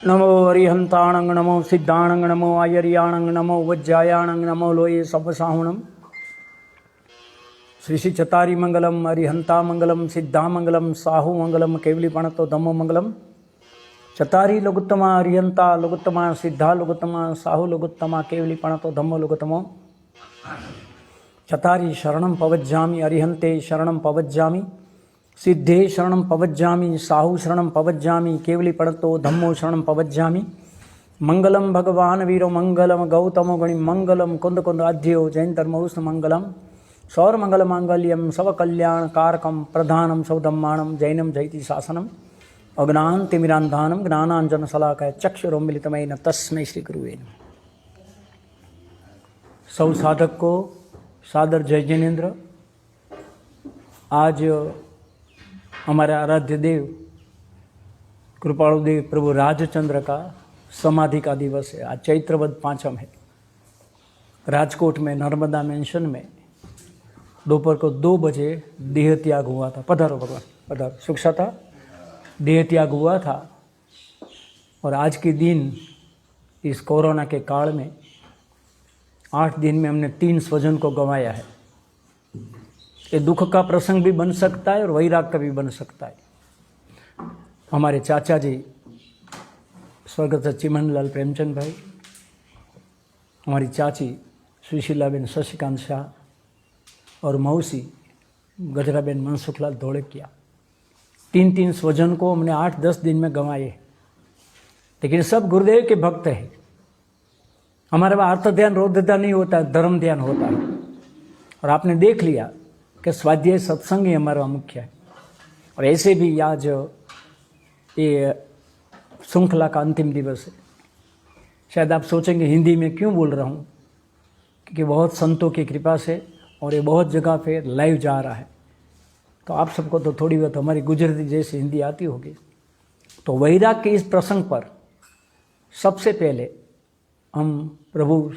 नमो अरिहंताणंग नमो सिद्धाणंग नमो आयरियाणंग नमो वज्जायाणंग नमो लोये सवसाहुणम। श्री श्री चतारी मंगलम अरिहंता मंगलम सिद्धा मंगलम साहु मंगलम केवली पणतो धम्मो मंगलम। चतारी लघुत्तमा अरिहंता लघुत्तमा सिद्धा लघुत्तमा साहु लघुत्तमा केवली पणतो धम्मो लघुत्तमो। चतारी शरणं पवज्जामि अरिहंते शरणं पवज्जामि सिद्धे शरणं पवज्जामि साहु शरणं पवज्जामि केवली पणतो धम्मो शरणं पवज्जामि। मंगलम भगवान वीरो मंगलम गौतमो गणि मंगलम कुंद कुंद आद्यो जैन धर्मोष्ण मंगलम सौर मंगल मांगल्यम सब कल्याण कारकम प्रधानम सौधम्माणम जैनम जयति शासनम अज्ञानतिमिरान्धानम ज्ञानांजन शलाकया चक्षुरुन्मीलितमेन तस्मै श्री गुरुवे नमः। सौ साधक को सादर जय जिनेन्द्र। आज हमारे आराध्य देव कृपालुदेव प्रभु राजचंद्र का समाधि का दिवस है। आज चैत्रवद पांचम है। राजकोट में नर्मदा मेंशन में दोपहर को 2 बजे देह त्याग हुआ था। पधारो भगवान पधारो, सुखसा था। देह त्याग हुआ था और आज के दिन इस कोरोना के काल में 8 दिन में हमने 3 स्वजन को गंवाया है। ये दुख का प्रसंग भी बन सकता है और वैराग का भी बन सकता है। हमारे चाचा जी स्वर्गस्थ चिमनलाल प्रेमचंद भाई, हमारी चाची सुशीलाबेन शशिकांत शाह और मौसी गजराबेन मनसुखलाल धोड़किया, 3 स्वजन को हमने 8-10 दिन में गंवाए। लेकिन सब गुरुदेव के भक्त हैं। हमारे वहाँ अर्थ ध्यान रोध ध्यान नहीं होता है, धर्म ध्यान होता है। और आपने देख लिया कि स्वाध्याय सत्संग ही हमारा मुख्य है। और ऐसे भी आज ये श्रृंखला का अंतिम दिवस है। शायद आप सोचेंगे हिंदी में क्यों बोल रहा हूँ, क्योंकि बहुत संतों की कृपा से और ये बहुत जगह पे लाइव जा रहा है, तो आप सबको तो थोड़ी बहुत हमारी गुजराती जैसी हिंदी आती होगी। तो वैराग के इस प्रसंग पर सबसे पहले हम प्रभु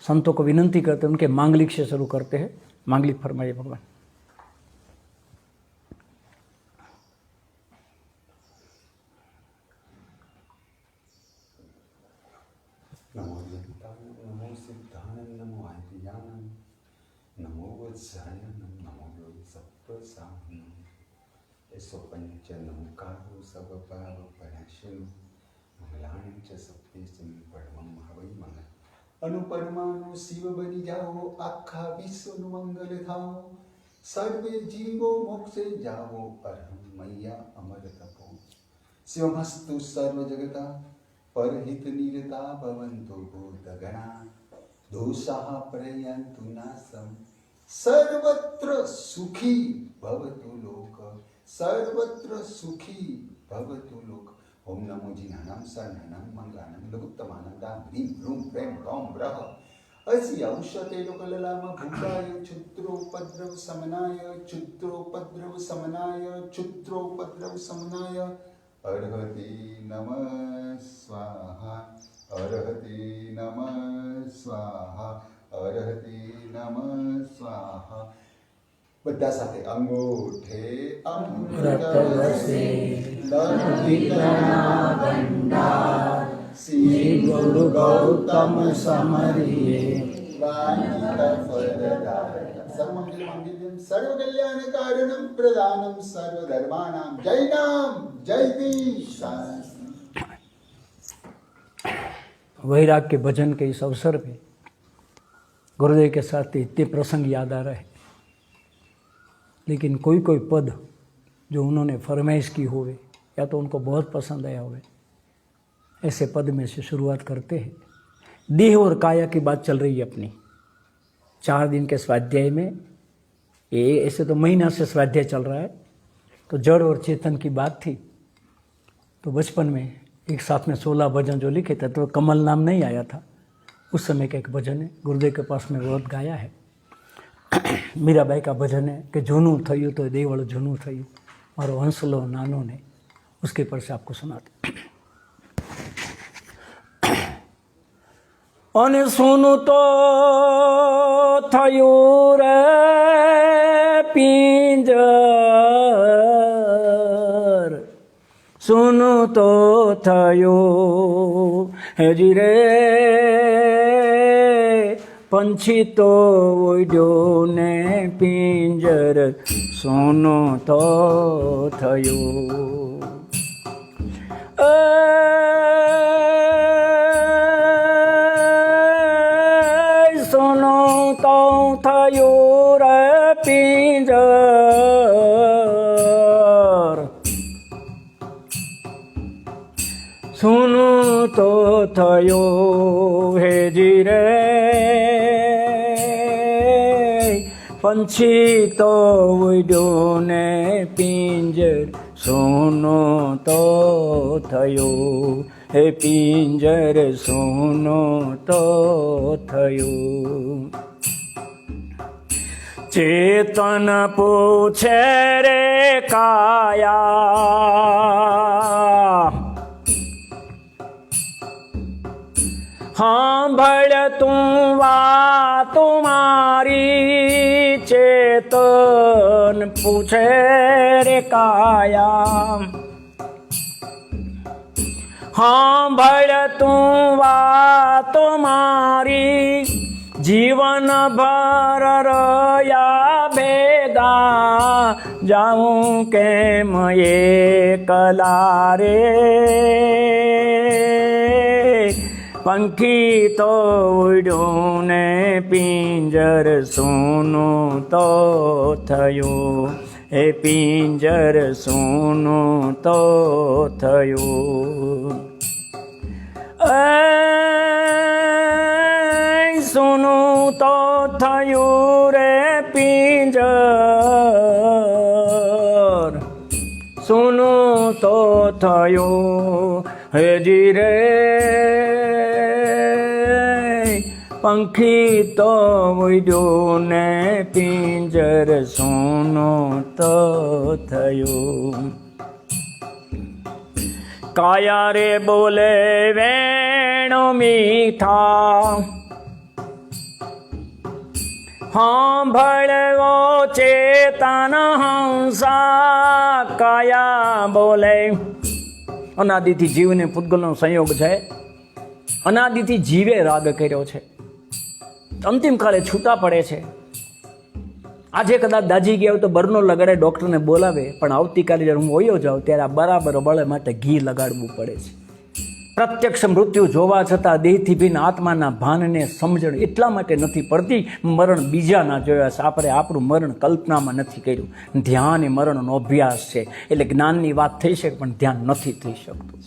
संतों को विनंती करते हैं, उनके मांगलिक से शुरू करते हैं। मांगलिक फरमाइए भगवान। नमो नमो सिद्धानंद नमो आयतियानम नमो वत्सायनम नमो योगी सप्तसाहनम ऐसो पंच नमकारो सब पाव पराशनु मंगलानि च सप्तेषु परमं हवै मंगल अनुपरमाणु शिव बनि जाओ आखा विश्व नु मंगल थाओ सर्वे जीवो मोक्षे जाओ अरहं मैया अमर तपो शिवमस्तु सर्व जगता परहित निरता भवन्तु भूतगणा दोषाः प्रयन्तु नाशं सर्वत्र सुखी भवतु लोक सर्वत्र सुखी भवतु लोक। ओम नमो जिनानां शरणानां मंगलानां लघुत्तमानां दां ह्रीं ह्रूं प्रेम ह्रौं ब्रह असि औषधे लोकललाम भूताय क्षुद्रोपद्रव समनाय क्षुद्रोपद्रव समनाय क्षुद्रोपद्रव समनाय अर्हति नमः स्वाहा अर्हति नमः स्वाहा अर्हति नमः स्वाहा। બધા સાથે અંગૂઠે અમૃત વસે લલિતના ભંડાર શ્રી ગુરુ ગૌતમ સમરીએ વાણિત ફલદાર સર્વમંગલ મંગલમ સર્વ કલ્યાણ કારણમ પ્રદાનમ સર્વ ધર્માનામ જય નામ જય દીશ। वैराग के भजन के इस अवसर पे गुरुदेव के साथ इतने प्रसंग याद आ रहे हैं, लेकिन कोई कोई पद जो उन्होंने फरमाइश की होवे या तो उनको बहुत पसंद आया होवे, ऐसे पद में से शुरुआत करते हैं। देह और काया की बात चल रही है अपनी 4 दिन के स्वाध्याय में। ये ऐसे तो महीना से स्वाध्याय चल रहा है, तो जड़ और चेतन की बात थी। तो बचपन में एक साथ में 16 भजन जो लिखे थे, तो कमल नाम नहीं आया था उस समय का एक भजन है, गुरुदेव के पास में बहुत गाया है। मीराबाई का भजन है कि जूनू थयु तो देवल जूनू थयु मारो हंसलो नानो ने, उसके पर से आपको सुनाते। अने सुनु तो थयु रे पिंजर સૂનું તો થયું હેજી રે પંછી તો ઉડ્યો ને પિંજર સૂનું તો થયું સૂનું તો થયું રે પિંજર સૂનું તો થયું હેજી રે પંછી તો ઉડ્યો ને પિંજર સૂનું તો થયું હે પિંજર સૂનું તો થયું ચેતન પૂછે રે કાયા સાંભળ તું વાત મારી ચેતન પૂછે રે કાયા સાંભળ તું વાત મારી જીવન ભર રહ્યા ભેગા જાઉં કેમ એકલા રે પંખી તો ઉડ્યું ને પિંજર સૂનું તો થયું એ પિંજર સૂનું તો થયું સૂનું તો થયું રે પિંજર સૂનું તો થયું હેજી રે પંખી તો ઉડ્યું ને પિંજર સૂનું તો થયું કાયા રે બોલે વેણો મીઠા સાંભળવો ચેતન હંસા કાયા બોલે અનાદિથી જીવને પૂતગલનો સંયોગ છે અનાદિથી જીવે રાગ કર્યો છે અંતિમ કાળે છૂટા પડે છે આજે કદાચ દાજી ગયા હોય તો બરનો લગાડે ડૉક્ટરને બોલાવે પણ આવતીકાલે જ્યારે હું વયો જાઉં ત્યારે આ બરાબર બળ માટે ઘી લગાડવું પડે છે પ્રત્યક્ષ મૃત્યુ જોવા છતાં દેહથી ભિન્ન આત્માના ભાનને સમજણ એટલા માટે નથી પડતી મરણ બીજાના જોયા છે આપણે આપણું મરણ કલ્પનામાં નથી કર્યું ધ્યાન એ મરણનો અભ્યાસ છે એટલે જ્ઞાનની વાત થઈ શકે પણ ધ્યાન નથી થઈ શકતું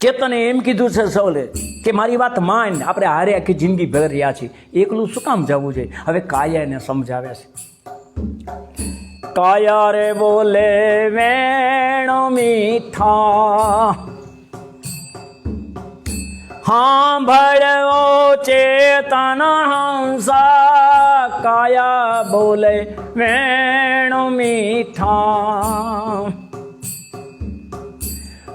ચેતને એમ કીધું છે સૌલે કે મારી વાત માન આપણે હારે આખી જિંદગી ભર રહ્યા છીએ એકલું શું કામ જવું જોઈએ હવે કાયા એને સમજાવે છે કાયા રે બોલે વેણો મીઠા સાંભળવો ચેતન હંસા કાયા બોલે વેણો મીઠા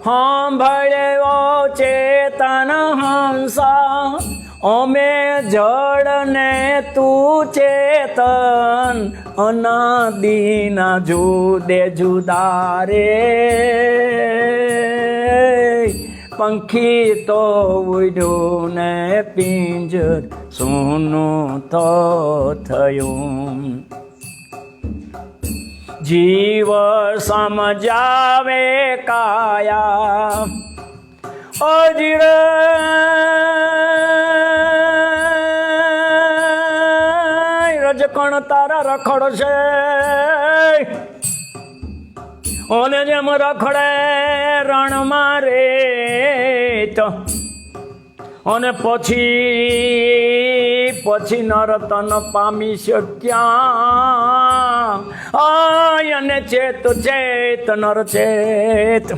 સાંભળવો ચેતન હંસા અમે જળ ને તું ચેતન અનાદિના જુદે જુદા રે પંખી તો ઉડ્યું ને પિંજર સૂનું તો થયું જીવ સમજાવે કાયા અજીર રજકણ તારા રખડ છે ઓને જેમ રખડે રણ મારે તો અને પછી નરતન પામી શક્યા અને ચેત ચેત નર ચેત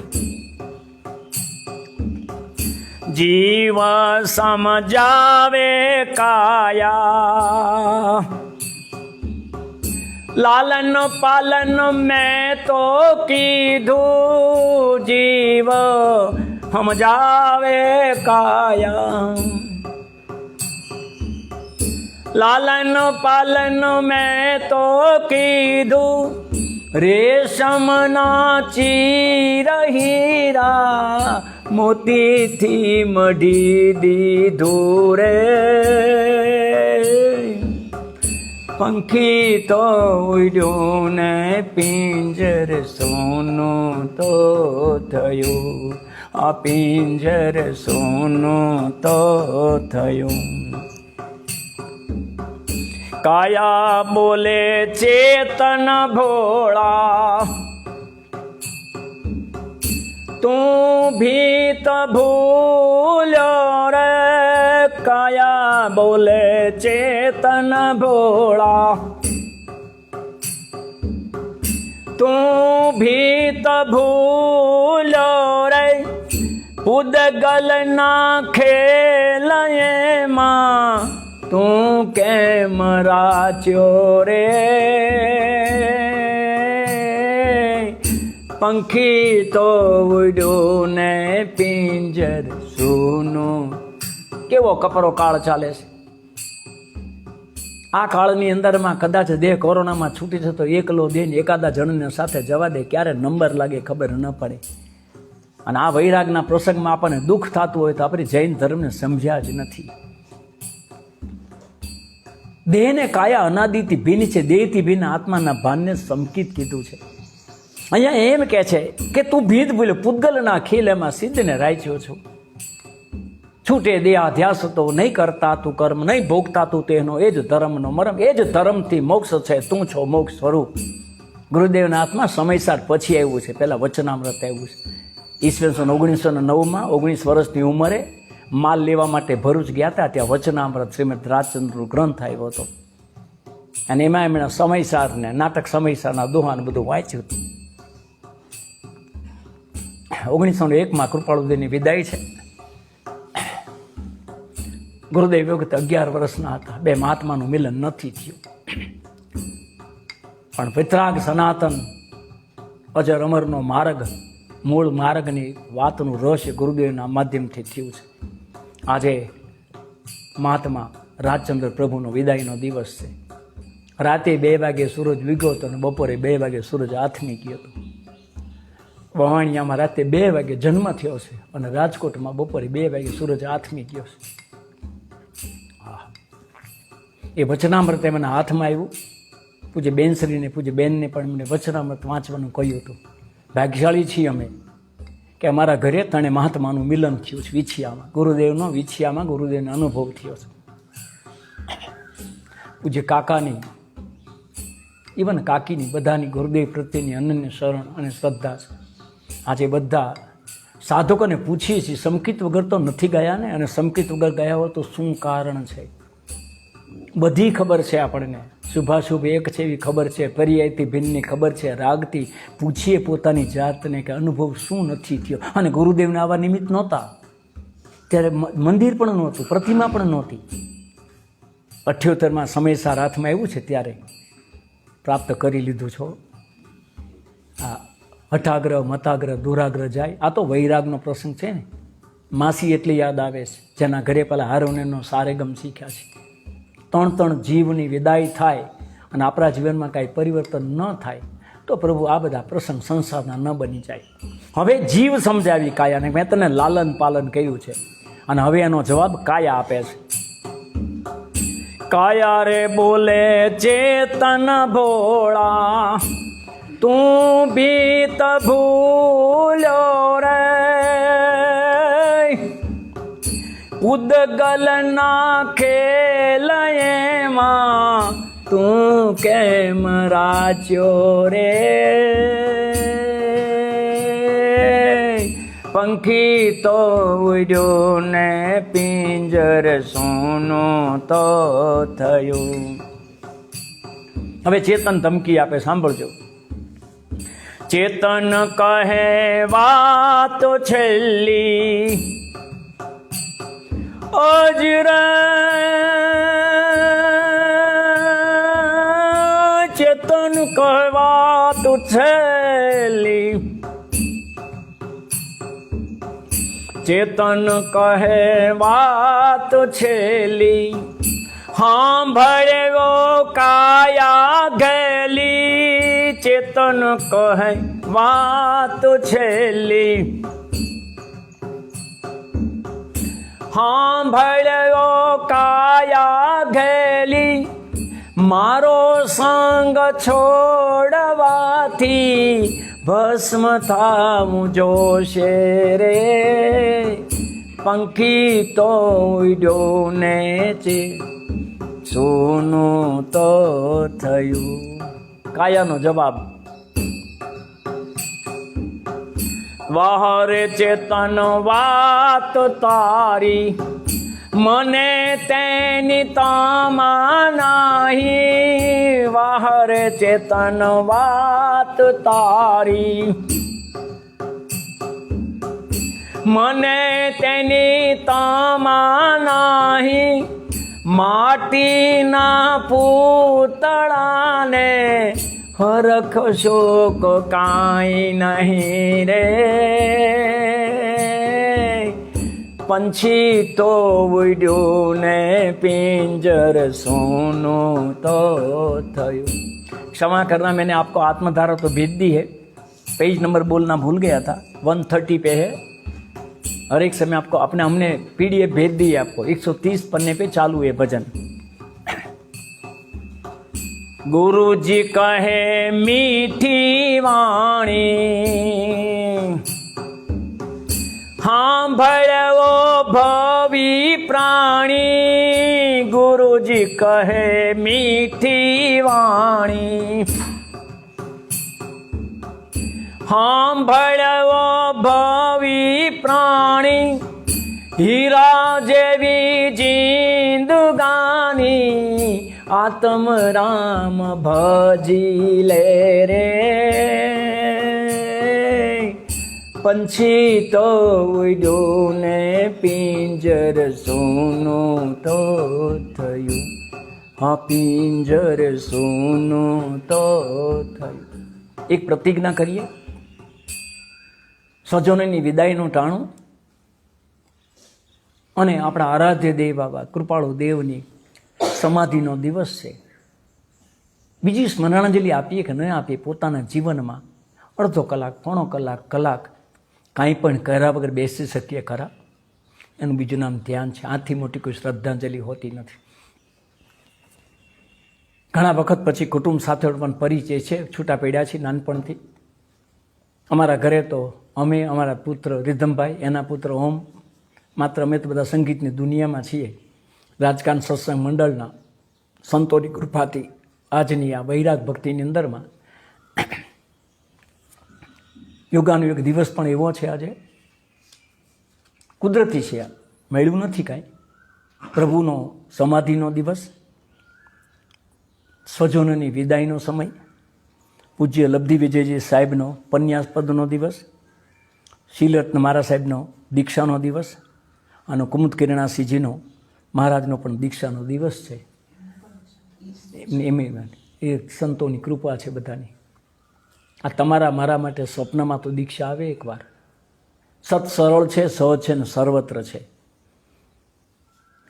જીવ સમજાવે કાયા લાલન પાલન મેં તો કીધું જીવ સમજાવે કાયા લાલન પાલન મેં તો કીધું રેશમના ચીર હીરા મોતીથી મઢી દીધું રે, પંખી તો ઉડ્યું ને પિંજર સોનું તો થયું, આ પિંજર સોનું તો થયું. કાયા બોલે ચેતન ભોળા, તું ભીત ભૂલ્યો રે. કાયા બોલે ચેતન ભોળા, તું ભીત ભૂલ્યો રે. પૂદગલના ખેલ એમાં તું કેમ રાચ્યો રે. પંખી તો ઉડ્યું ને પિંજર સૂનું. કેવો કપરો કાળ ચાલે છે. આ કાળની અંદરમાં કદાચ દેહ કોરોનામાં છૂટી જતો એકલો દેહ એકાદા જણને સાથે જવા દે, ક્યારે નંબર લાગે ખબર ન પડે. અને આ વૈરાગના પ્રસંગમાં આપણને દુઃખ થતું હોય તો આપણે જૈન ધર્મને સમજ્યા જ નથી. દેહને કાયા અનાદિથી ભિન્ન છે, દેહથી ભિન્ન આત્માના ભાનને સમકિત કીધું છે. અહીંયા એમ કે છે કે તું ભીત ભૂલે પૂદગલના ખીલ એમાં સિદ્ધને રાચ્યો છું. છૂટે દેહાધ્યાસ તો નહીં કરતા તું કર્મ, નહીં ભોગતા તું તેનો, એ જ ધર્મનો મરમ, એ જ ધર્મથી મોક્ષ છે, તું છો મોક્ષ સ્વરૂપ. ગુરુદેવના હાથમાં સમયસાર પછી આવ્યું છે, પહેલાં વચનામૃત આવ્યું છે. ઈસવીસન 1909માં 19 વર્ષની ઉંમરે માલ લેવા માટે ભરૂચ ગયા હતા. ત્યાં વચનામૃત શ્રીમદ રાજચંદ્રનો ગ્રંથ આવ્યો હતો અને એમાં એમણે સમયસારને નાટક સમયસારના દોહાને બધું વાંચ્યું હતું. 1901માં કૃપાળુદેવની વિદાય છે. ગુરુદેવ વખતે 11 વર્ષના હતા. બે મહાત્માનું મિલન નથી થયું, પણ વિતરાગ સનાતન અજર અમરનો માર્ગ, મૂળ માર્ગની વાતનું રહસ્ય ગુરુદેવના માધ્યમથી થયું છે. આજે મહાત્મા રાજચંદ્ર પ્રભુનો વિદાયનો દિવસ છે. રાતે 2 વાગે સૂરજ વિગ્યો હતો અને બપોરે 2 વાગે સૂરજ આથમી ગયો હતો. વવાણિયામાં રાતે 2 વાગે જન્મ થયો છે અને રાજકોટમાં બપોરે 2 વાગે સૂરજ આથમી ગયો છે. એ વચનામૃત એમના હાથમાં આવ્યું. પૂજ્ય બેનશ્રીને પૂજ્ય બેનને પણ એમને વચનામૃત વાંચવાનું કહ્યું હતું. ભાગ્યશાળી છીએ અમે કે અમારા ઘરે તણે મહાત્માનું મિલન થયું છે વિછિયામાં. વિછિયામાં ગુરુદેવનો અનુભવ થયો છે. પૂજ્ય કાકાની, ઇવન કાકીની, બધાની ગુરુદેવ પ્રત્યેની અનન્ય શરણ અને શ્રદ્ધા છે. આજે બધા સાધકોને પૂછીએ છીએ, સમકિત વગર તો નથી ગયા ને, અને સમકિત વગર ગયા હોય તો શું કારણ છે? બધી ખબર છે આપણને, શુભાશુભ એક છે એવી ખબર છે, પર્યાયથી ભિન્નની ખબર છે. રાગથી પૂછીએ પોતાની જાતને કે અનુભવ શું નથી થયો. અને ગુરુદેવને આવા નિમિત્ત નહોતા, ત્યારે મંદિર પણ નહોતું, પ્રતિમા પણ નહોતી. 78માં સમયસાર હાથમાં આવ્યું છે ત્યારે પ્રાપ્ત કરી લીધું છો. આ હઠાગ્રહ મતાગ્રહ દુરાગ્રહ જાય. આ તો વૈરાગનો પ્રસંગ છે ને. માસી એટલી યાદ આવે છે જેના ઘરે પેલા હારોનેનો સારેગમ શીખ્યા છે. 3 જીવની વિદાય થાય અને આપણા જીવનમાં કાંઈ પરિવર્તન ન થાય તો પ્રભુ આ બધા પ્રસંગ સંસારના ન બની જાય. હવે જીવ સમજાવી કાયાને. મેં તને લાલન પાલન કર્યું છે અને હવે એનો જવાબ કાયા આપે છે. કાયા રે બોલે ચેતન ભોળા, તું ભીત ભૂલ્યો રે. ઉદગલના ખેલ એમાં તું કેમ રાચ્યો રે. પંખી તો ઉડ્યું ને પિંજર સોનું તો થયું. હવે ચેતન ધમકી આપે, સાંભળજો. ચેતન કહે વાત છેલ્લી, અજરે ચેતન કહેવા તું છેલ્લી. ચેતન કહેવા તું છેલ્લી, સાંભળ્યો કાયા ગેલી ચેતન કહે વાત છેલ્લી, સાંભળ્યો કાયા ઘેલી, મારો સંગ છોડવાથી ભસ્મ થાવું જોશે રે, પંખી તો ઉડ્યો ને છે સોનું તો થયું. કાયાનો જવાબ, વહરે ચેતન વાત તારી, મને તેની તામા નહીં. વહરે ચેતન વાત તારી, મને તેની તામા નહીં. માટીના પૂતળાને હરખ શોક કાંઈ નહીં રે, પંછી તો ઉડ્યું ને પિંજર સોનું તો થયું. क्षमा करना, मैंने आपको आत्मधारा तो भेज दी है, पेज नंबर बोलना भूल गया था, 130 पे है. हर एक समय आपको अपने हमने पीडीएफ भेज दी है आपको, 130 पन्ने पे चालू है भजन. गुरु जी कहे मीठी वाणी, सांभळवो भवी प्राणी. गुरु जी कहे मीठी वाणी, सांभळवो भवी प्राणी. हीरा जेवी जिंदगानी, आत्म राम भजी ले रे. पंछी तो उड्યું ને પિંજર સોનું તો થયું. હા, પિંજર સોનું તો થયું. એક પ્રતિજ્ઞા કરીએ. સ્વજનોની વિદાયનું ટાણું અને આપણા આરાધ્ય દેવ બાબા કૃપાળુ દેવની સમાધિનો દિવસ છે. બીજી સ્મરણાંજલિ આપીએ કે ન આપીએ, પોતાના જીવનમાં અડધો કલાક, પોણો કલાક, કલાક કાંઈ પણ કર્યા વગર બેસી શકીએ ખરા? એનું બીજું નામ ધ્યાન છે. આથી મોટી કોઈ શ્રદ્ધાંજલિ હોતી નથી. ઘણા વખત પછી કુટુંબ સાથે પણ પરિચય છે, છૂટા પડ્યા છીએ નાનપણથી. અમારા ઘરે તો અમે, અમારા પુત્ર રિધમભાઈ, એના પુત્ર ઓમ, માત્ર અમે તો બધા સંગીતની દુનિયામાં છીએ. રાજકાન સત્સંગ મંડળના સંતોની કૃપાથી આજની આ વૈરાગ ભક્તિની અંદરમાં યોગાનુયોગ દિવસ પણ એવો છે. આજે કુદરતી છે, આ મળ્યું નથી કાંઈ. પ્રભુનો સમાધિનો દિવસ, સ્વજનોની વિદાયનો સમય, પૂજ્ય લબ્ધિ વિજયજી સાહેબનો પન્યાસપદનો દિવસ, શીલરત્ન મહારાજ સાહેબનો દીક્ષાનો દિવસ, અને કુમુદ કિરણાસીજીનો મહારાજનો પણ દીક્ષાનો દિવસ છે. એ સંતોની કૃપા છે બધાની. આ તમારા મારા માટે સ્વપ્નમાં તો દીક્ષા આવે એકવાર. સત સરળ છે, સહજ છે ને સર્વત્ર છે.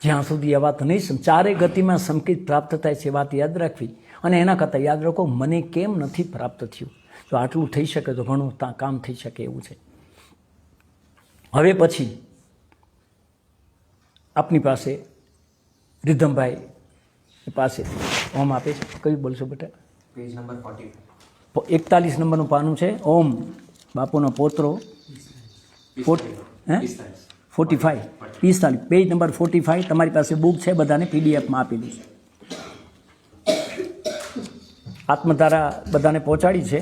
જ્યાં સુધી આ વાત નહીં, ચારે ગતિમાં સંકેત પ્રાપ્ત થાય છે, વાત યાદ રાખવી. અને એના કરતાં યાદ રાખો, મને કેમ નથી પ્રાપ્ત થયું. જો આટલું થઈ શકે તો ઘણું કામ થઈ શકે એવું છે. હવે પછી આપની પાસે રિધમભાઈ પાસે ઓમ આપે છે. કયું બોલશો બેટા? Page number 40. 41 નંબરનું પાનું છે. ઓમ બાપુનો પોતરો 45 પેજ નંબર 45. તમારી પાસે બુક છે, બધાને પીડીએફમાં આપેલી છે. આત્મધારા બધાને પહોંચાડી છે.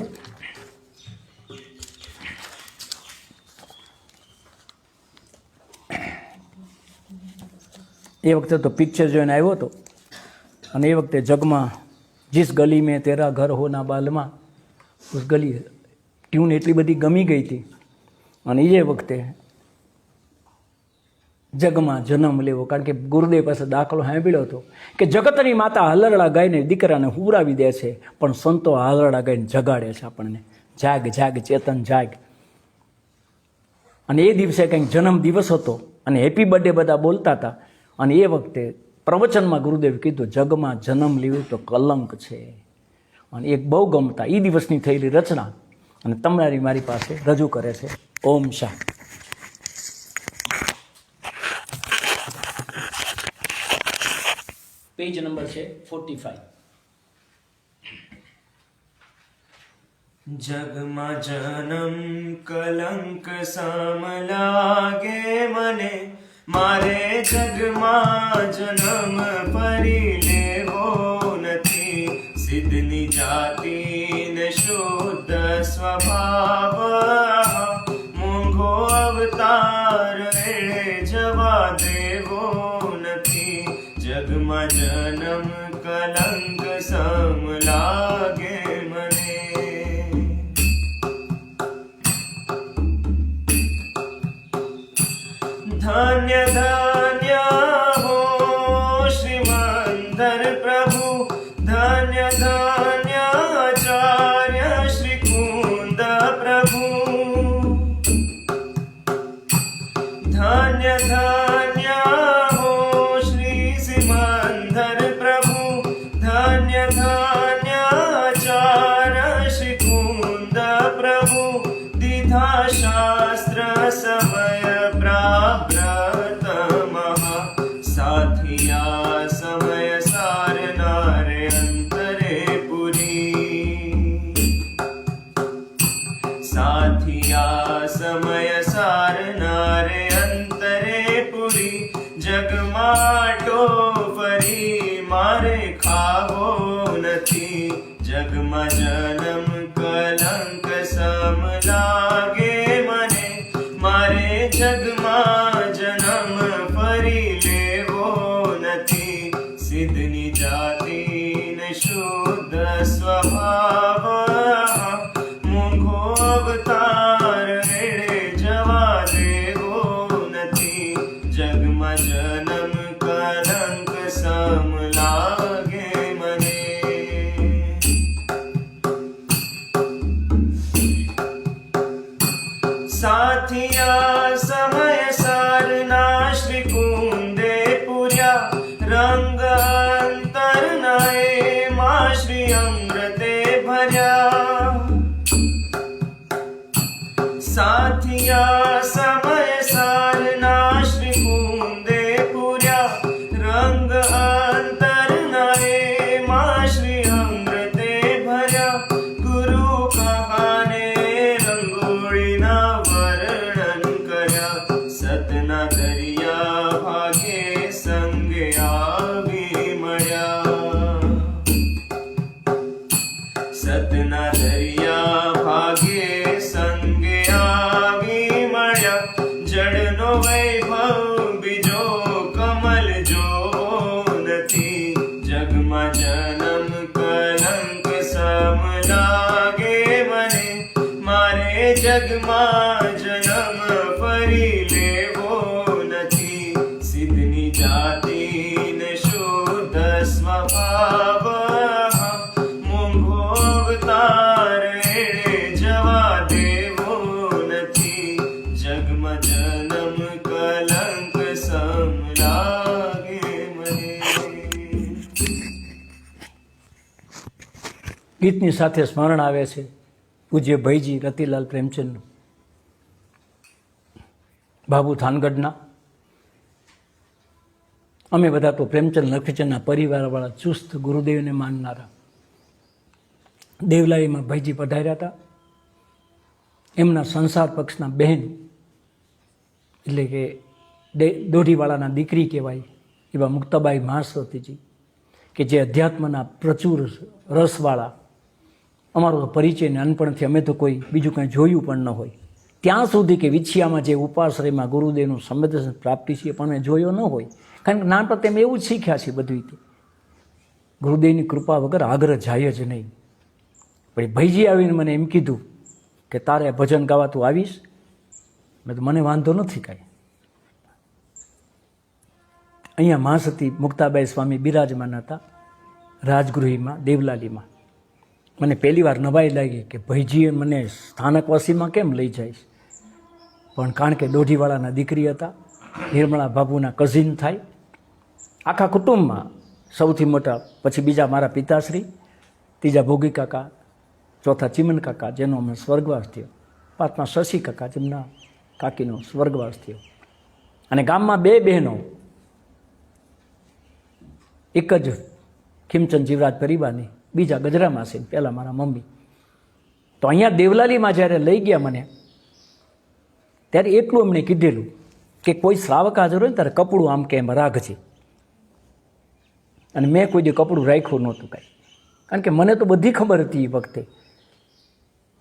એ વખતે તો પિક્ચર જોઈને આવ્યો હતો, અને એ વખતે જગમાં जिस गली में तेरा घर हो ना बालमा, उस गली ट्यून એટલી બધી ગમી ગઈ હતી. અને એ વખતે જગમાં જન્મ લેવો, કારણ કે ગુરુદેવ પાસે દાખલો સાંભળ્યો હતો કે જગતની માતા હલરડા ગાઈને દીકરાને હુરાવી દે છે, પણ સંતો હલરડા ગાઈને જગાડે છે આપણને. જાગ જાગ ચેતન જાગ. અને એ દિવસે કંઈક જન્મ દિવસ હતો અને હેપી બર્થડે બધા બોલતા હતા. અને એ વખતે પ્રવચનમાં ગુરુદેવ કીધું, જગમાં જન્મ લેવું તો કલંક છે, અને એક બહુ ગમતા એ દિવસની થયેલી રચના અને તમારી મારી પાસે રજૂ કરે છે. ઓમ શાંતિ. પેજ નંબર છે 45. જગમાં જન્મ કલંક સામ લાગે મને, મારે જગમાં જન્મ ફરી લેવો નથી. સિદ્ધની જાતિને શુદ્ધ સ્વભાવ, મોંઘો અવતાર એળે જવા દેવો નથી. જગમાં જન્મ કલંક સમ લાગે મને. ધન્ય ધન્ય હો શ્રીમંદર પ્રભુ, ધન્ય ધન્ય આચાર્ય શ્રી કુંદ પ્રભુ. ધન્ય ધન્ય હો શ્રી સિમંદર પ્રભુ, ધન્ય ધન્ય આચાર્ય શ્રી કુંદ પ્રભુ. દીધા શાસ્ત્ર સમય પ્રાપ્ત મહા, સાથિયા સમય સારનારે અંતરે પુરી. સાથિયા સમય સારનારે અંતરે પુરી. જગમાટો ફરી મારે ખાવો નથી. જગમાં જન્મ કલંક સમ લાગે મને, મારે જગમાં જન્મ ફરી લેવો નથી. સિદ્ધની જાતિને શુદ્ધ સ્વભાવ, મોંઘો અવતાર એળે જવા દેવો નથી. જગમાં જન્મ કલંક સમ લાગે મને. સાથિયા સમય સારના શ્રી કુંદે પૂર્યા, રંગ અંતરના એમાં શ્રી અમૃતે ભર્યા. સાથિયા સમય સારના શ્રી કુંદે પૂર્યા, રંગ અંતરના એમાં શ્રી અમૃતે ભર્યા. ગુરુ કહાને રંગોળીના વર્ણન કર્યા, સતના દરિયા ભાગે સંગે આવી મળ્યા. સતના દરિયા ભાગે સંગે આવી મળ્યા. જળનો વૈભવ બીજો કમલ જોવો નથી. જગમાં જન્મ કલંક સમ લાગે મને, મારે જગમાં જન્મ ફરી લેવો નથી. સિદ્ધની જાતિને શુદ્ધ સ્વભાવ, મોંઘો અવતાર એળે જવા દેવો નથી. જગમાં જન્મ કલંક સમ લાગે મને. ગીતની સાથે સ્મરણ આવે છે પૂજ્ય ભાઈજી રતિલાલ પ્રેમચંદનું, બાબુ થાનગઢના. અમે બધા તો પ્રેમચંદ લખીચંદના પરિવારવાળા ચુસ્ત ગુરુદેવને માનનારા. દેવલાલીમાં ભાઈજી પધાર્યા હતા. એમના સંસાર પક્ષના બહેન એટલે કે દોઢીવાળાના દીકરી કહેવાય એવા મુક્તાબાઈ મહાસતીજી, કે જે અધ્યાત્મના પ્રચુર રસવાળા. અમારો તો પરિચય નાનપણથી, અમે તો કોઈ બીજું કંઈ જોયું પણ ન હોય ત્યાં સુધી કે વિછિયામાં જે ઉપાશ્રયમાં ગુરુદેવનું સંવેદન પ્રાપ્તિ છે પણ મેં જોયો ન હોય. કારણ કે નાનપણ તેમ એવું જ શીખ્યા છે બધું રીતે. ગુરુદેવની કૃપા વગર આગ્રહ જાય જ નહીં. પછી ભાઈજી આવીને મને એમ કીધું કે તારે ભજન ગાવા તું આવીશ? મેં તો મને વાંધો નથી કાંઈ. અહીંયા મહાસતી મુક્તાબાઈ સ્વામી બિરાજમાન હતા રાજગૃહીમાં દેવલાલીમાં. મને પહેલી વાર નવાઈ લાગી કે ભાઈજીએ મને સ્થાનકવાસીમાં કેમ લઈ જાય. પણ કારણ કે દોઢીવાળાના દીકરી હતા, નિર્મળા બાબુના કઝિન થાય. આખા કુટુંબમાં સૌથી મોટા, પછી બીજા મારા પિતાશ્રી ત્રીજા ભોગી કાકા, ચોથા ચીમન કાકા જેનો અમે સ્વર્ગવાસ થયો, પાંચમા શશી કાકા જેમના કાકીનો સ્વર્ગવાસ થયો. અને ગામમાં 2 બહેનો, એક જ ખીમચંદ જીવરાજ પરિવારની, બીજા ગજરામાં માસી, પહેલાં મારા મમ્મી. તો અહીંયા દેવલાલીમાં જ્યારે લઈ ગયા મને, ત્યારે એટલું એમણે કીધેલું કે કોઈ શ્રાવક હાજર હોય ને ત્યારે કપડું આમ કે એમ રાખજે. અને મેં કોઈ દી કપડું રાખ્યું નહોતું કાંઈ, કારણ કે મને તો બધી ખબર હતી એ વખતે.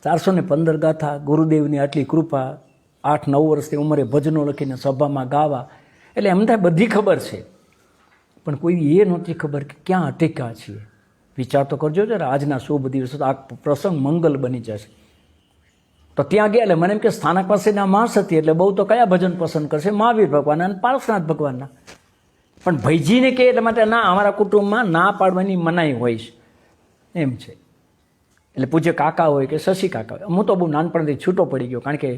415 ગાથા, ગુરુદેવની આટલી કૃપા, 8-9 વર્ષની ઉંમરે ભજનો લખીને સભામાં ગાવા, એટલે એમ થાય બધી ખબર છે. પણ કોઈ એ નહોતી ખબર કે ક્યાં અટેકા છીએ. વિચાર તો કરજો જરા, આજના શુભ દિવસ આ પ્રસંગ મંગલ બની જશે. તો ત્યાં ગયા એટલે મને એમ કે સ્થાનક પાસેના માસ હતી, એટલે બહુ તો કયા ભજન પસંદ કરશે? મહાવીર ભગવાનના અને પાર્શ્વનાથ ભગવાનના. પણ ભાઈજીને કહે એટલે માટે ના, અમારા કુટુંબમાં ના પાડવાની મનાઈ હોય છે એમ છે. એટલે પૂજ્ય કાકા હોય કે શશી કાકા હોય, હું તો બહુ નાનપણથી છૂટો પડી ગયો, કારણ કે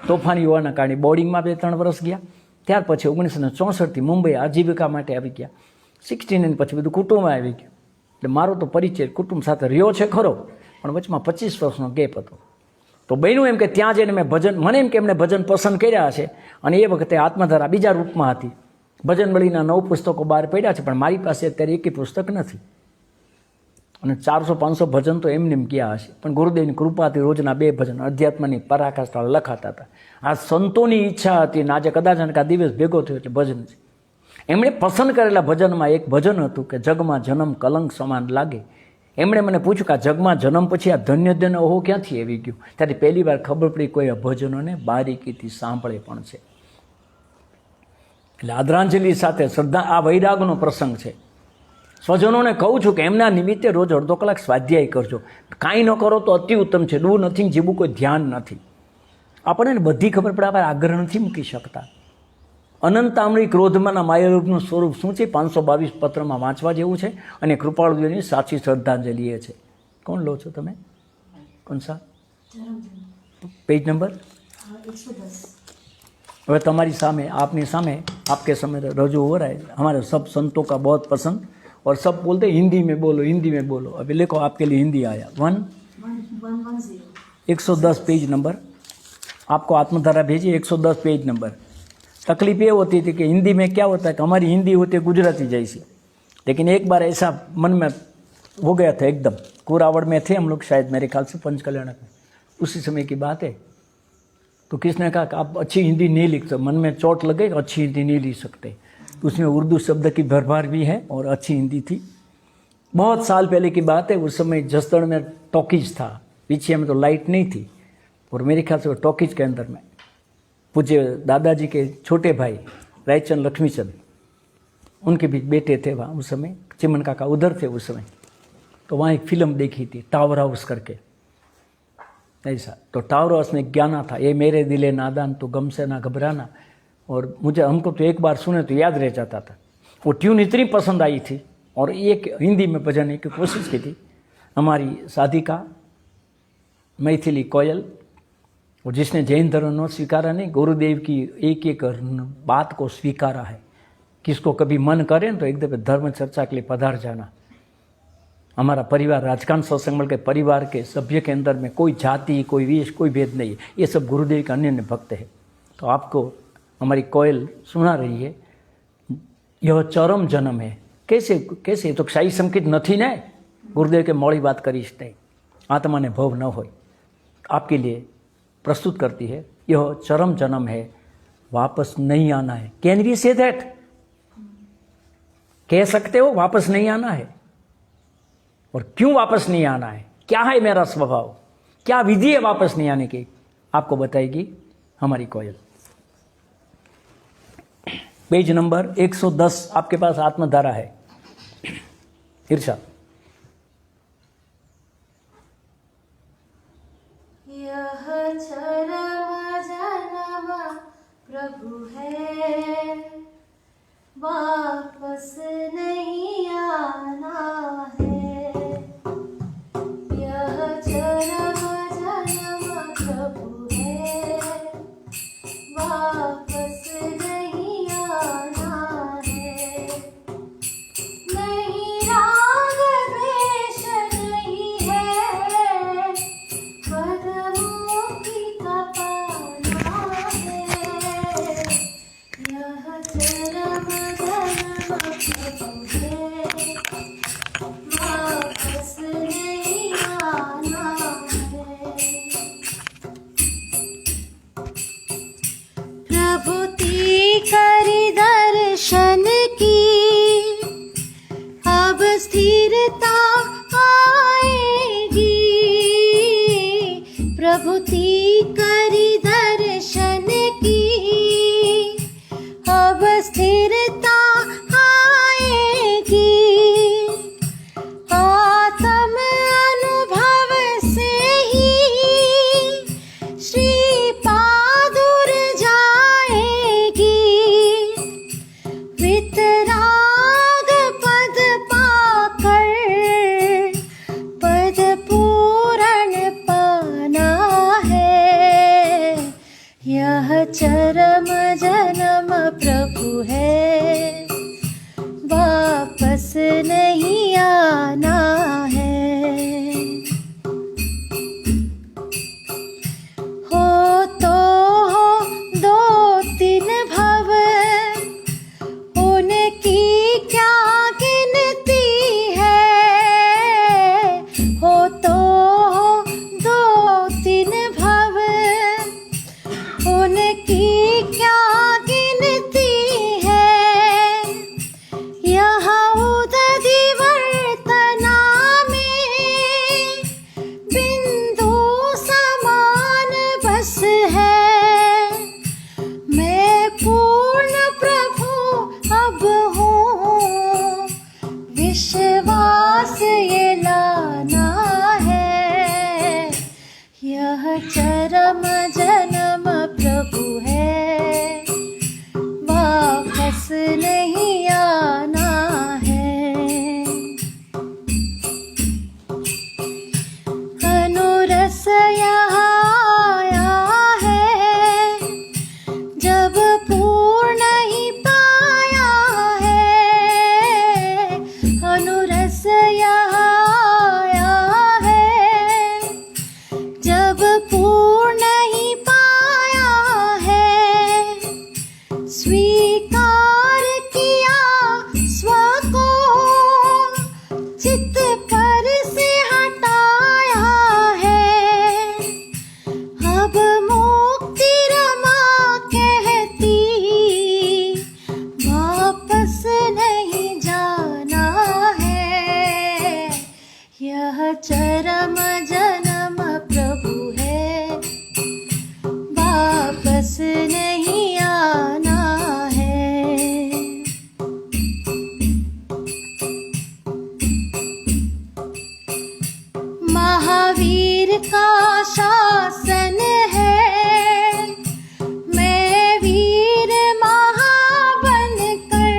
તોફાની હોવાના કારણે બોર્ડિંગમાં 2-3 વર્ષ ગયા. ત્યાર પછી 1964થી મુંબઈ આજીવિકા માટે આવી ગયા. 69 પછી બધું કુટુંબમાં આવી ગયું. એટલે મારો તો પરિચય કુટુંબ સાથે રહ્યો છે ખરો, પણ વચમાં 25 વર્ષનો ગેપ હતો. તો બન્યું એમ કે ત્યાં જઈને મેં ભજન, મને એમ કે એમને ભજન પસંદ કર્યા છે. અને એ વખતે આત્મધારા બીજા રૂપમાં હતી. ભજન મળીના 9 પુસ્તકો બહાર પડ્યા છે, પણ મારી પાસે અત્યારે એકેય પુસ્તક નથી. અને 400-500 ભજન તો એમને એમ ગયા હશે, પણ ગુરુદેવની કૃપાથી રોજના 2 ભજન અધ્યાત્મની પરાકાષ્ઠા લખાતા હતા. આ સંતોની ઈચ્છા હતી ને આજે કદાચ આ દિવસ ભેગો થયો એટલે ભજન છે. એમણે પસંદ કરેલા ભજનમાં એક ભજન હતું કે જગમાં જન્મ કલંક સમાન લાગે. એમણે મને પૂછ્યું કે આ જગમાં જન્મ પછી આ ધન્ય ધન્ય ઓહો ક્યાંથી આવી ગયું? ત્યારે પહેલી વાર ખબર પડી કોઈ આ ભજનોને બારીકીથી સાંભળે પણ છે. એટલે આદરાંજલિ સાથે શ્રદ્ધા, આ વૈરાગનો પ્રસંગ છે. સ્વજનોને કહું છું કે એમના નિમિત્તે રોજ અડધો કલાક સ્વાધ્યાય કરજો. કાંઈ ન કરો તો અતિ ઉત્તમ છે. ડૂ નથિંગ, જીવું કોઈ ધ્યાન નથી. આપણને બધી ખબર પડે, આપણે આગ્રહ નથી મૂકી શકતા. અનંતામણી ક્રોધમાંના માયારૂપનું સ્વરૂપ શું છે? 522 પત્રમાં વાંચવા જેવું છે. અને કૃપાળુદેવની સાચી શ્રદ્ધાંજલિ એ છે. કોણ લો છો તમે? कौन सा पेज नंबर 110। वह तुम्हारी सामने, आपने सामने, आपके सामने रजू हो रहा है। हमारे सब संतों का बहुत पसंद, और सब बोलते हिंदी में बोलो, हिंदी में बोलो। अभी लिखो, आपके लिए हिंदी आया 110 पेज नंबर। आपको आत्मधारा भेजी 110 पेज नंबर। तकलीफ ये होती थी कि हिंदी में क्या होता है कि हमारी हिंदी होती है गुजराती जैसी, लेकिन एक बार ऐसा मन में हो गया था एकदम। कुरावड़ में थे हम लोग शायद, मेरे ख्याल से पंचकल्याण में, उसी समय की बात है। तो किसने कहा कि आप अच्छी हिंदी नहीं लिख सकते, मन में चोट लगे कि अच्छी हिंदी नहीं लिख सकते। तो उसमें उर्दू शब्द की भरभार भी है और अच्छी हिंदी थी। बहुत साल पहले की बात है। उस समय जसदण में टॉकीज था, पीछे में तो लाइट नहीं थी, और मेरे ख्याल से वो टॉकीज के अंदर में पूज्य दादाजी के छोटे भाई रायचंद लक्ष्मीचंद, उनके भी बेटे थे वहाँ उस समय। चिमन काका उधर थे उस समय। तो वहाँ एक फिल्म देखी थी टावर हाउस करके, ऐसा। तो टावर हाउस में गाना था, ये मेरे दिले नादान तो गम से ना घबराना। और मुझे, हमको तो एक बार सुने तो याद रह जाता था। वो ट्यून इतनी पसंद आई थी, और एक हिंदी में बजाने की कोशिश की थी। हमारी साधिका मैथिली कोयल, और जिसने जैन धर्म न स्वीकारा नहीं, गुरुदेव की एक एक बात को स्वीकारा है। किसको कभी मन करे तो एक दफे धर्म चर्चा के लिए पधार जाना। हमारा परिवार राजकान सत्संग के परिवार के सभ्य के अंदर में कोई जाति, कोई वेश, कोई भेद नहीं है। ये सब गुरुदेव के अन्य भक्त है। तो आपको हमारी कोयल सुना रही है, यह चरम जन्म है। कैसे कैसे? तो शाही संकेत नहीं ना, गुरुदेव के मोड़ी बात करीश नहीं, आत्मा ने भव न हो। आपके लिए प्रस्तुत करती है, यह चरम जन्म है, वापस नहीं आना है। Can we say that? कह सकते हो वापस नहीं आना है? और क्यों वापस नहीं आना है? क्या है मेरा स्वभाव? क्या विधि है वापस नहीं आने की? आपको बताएगी हमारी कोयल। पेज नंबर 110 आपके पास आत्मधारा है। इरशाद। यह चरम जन्म प्रभु है, वापस नहीं आना है। यह चरम जन्म प्रभु है, वापस नहीं आना है। नहीं राग चरम जन्म प्रभु है, वापस नहीं आना है। प्रभु ती करी दर्शन की, अब स्थिरता आएगी। प्रभु ती करी दर्शन की, अब स्थिरता आएगी। आत्म अनुभव से ही श्रीपादुर जाएगी। वितराग पद पाकर पद पूर्ण पाना है। यह चरम जन्म प्रभु है, वापस नहीं आना है। हो तो हो दो तीन भव, उनकी क्या गिनती है। हो तो हो दो तीन भव, उनकी क्या गिनती है। यहाँ उदधि वर्तना में बिंदु समान बस है। मैं पूर्ण प्रभु अब हूँ, विश्वास ये लाना है। यह चरम जन्म प्रभु है, वापस नहीं आना है। अनुरस यहाँ आया है, जब पूर्ण ही पाया है। अनुरस यहाँ आया है, जब पूर्ण ही पाया है। स्वीकार किया स्व को, चित्त पर से हटाया है। अब मुक्ति रमा कहती, वापस नहीं जाना है। यह चरम जन्म प्रभु है, वापस नहीं आना है। महावीर का शासन है, मैं वीर महाबन कर।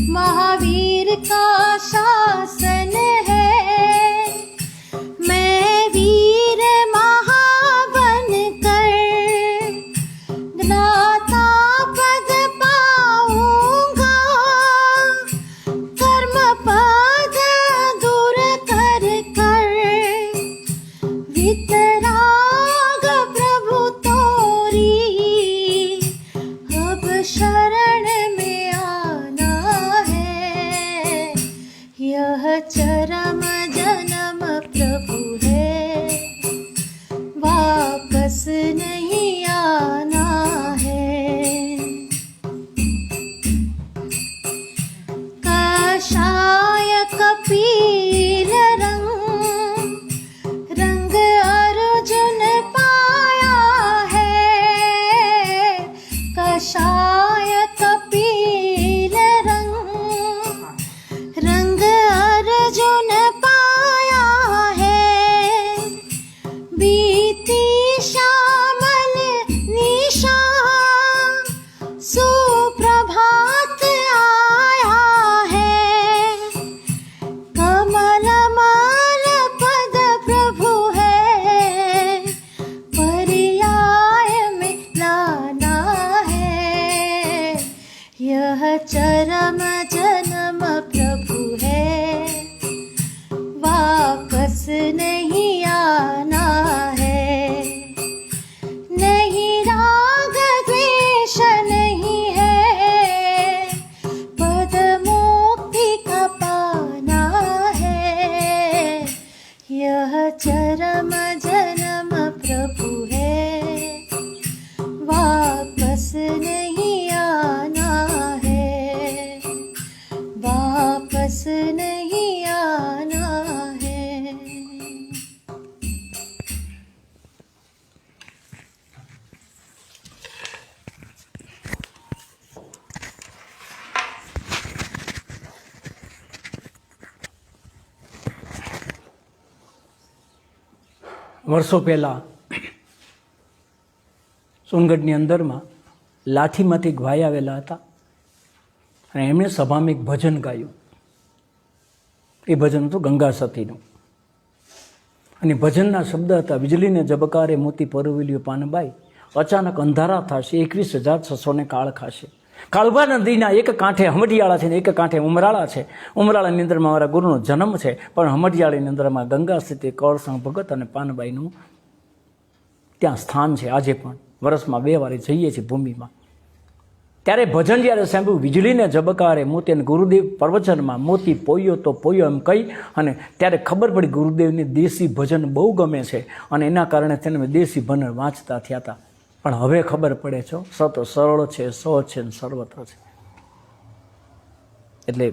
महावीर का शासन है, मैं वीर महाबन कर। ज्ञाता पद पाऊंगा, कर्म पद दूर कर कर। वितराग प्रभु तोरी, अब शरण में आना है। यह चरम जन्म प्रभु है, वापस नहीं आना है। कषाय कपिल रंग, रंग अर्जुन पाया है। कषाय कपिल रंग, रंग अर्जुन पाया है। बीती श्यामल निशा, सुप्रभात आया है। कमल माल पद प्रभु है, पर्याय में लाना है। यह चरम जन्म प्रभु है, वापस नहीं आना है। नहीं राग द्वेष नहीं नहीं आना है, वापस नहीं आना है। વર્ષો પહેલાં સોનગઢની અંદરમાં લાઠીમાંથી એક ભાઈ આવેલા હતા અને એમણે સભામાં એક ભજન ગાયું. એ ભજન હતું ગંગા સતીનું. અને ભજનના શબ્દ હતા, વીજળીને જબકારે મોતી પરવેલ્યું પાનબાઈ, અચાનક અંધારા થશે 21,600 કાળ ખાશે. કાળભા નદીના એક કાંઠે હમડિયાળા છે ને એક કાંઠે ઉમરાળા છે. ઉમરાળાની અંદરમાં મારા ગુરુનો જન્મ છે, પણ હમડિયાળાની અંદરમાં ગંગા સ્થિતિ કળસણ ભગત અને પાનબાઈનું ત્યાં સ્થાન છે. આજે પણ વર્ષમાં 2 વાર જઈએ છીએ ભૂમિમાં. ત્યારે ભજન જ્યારે સાંભળ્યું, વીજળીને જબકારે મોતી, અને ગુરુદેવ પ્રવચનમાં મોતી પોયો તો પોયો એમ કહી, અને ત્યારે ખબર પડી ગુરુદેવને દેશી ભજન બહુ ગમે છે અને એના કારણે તેને દેશી ભજન વાંચતા થયા હતા. પણ હવે ખબર પડે છે સત સરળ છે, સહજ છે, સર્વત્ર છે. એટલે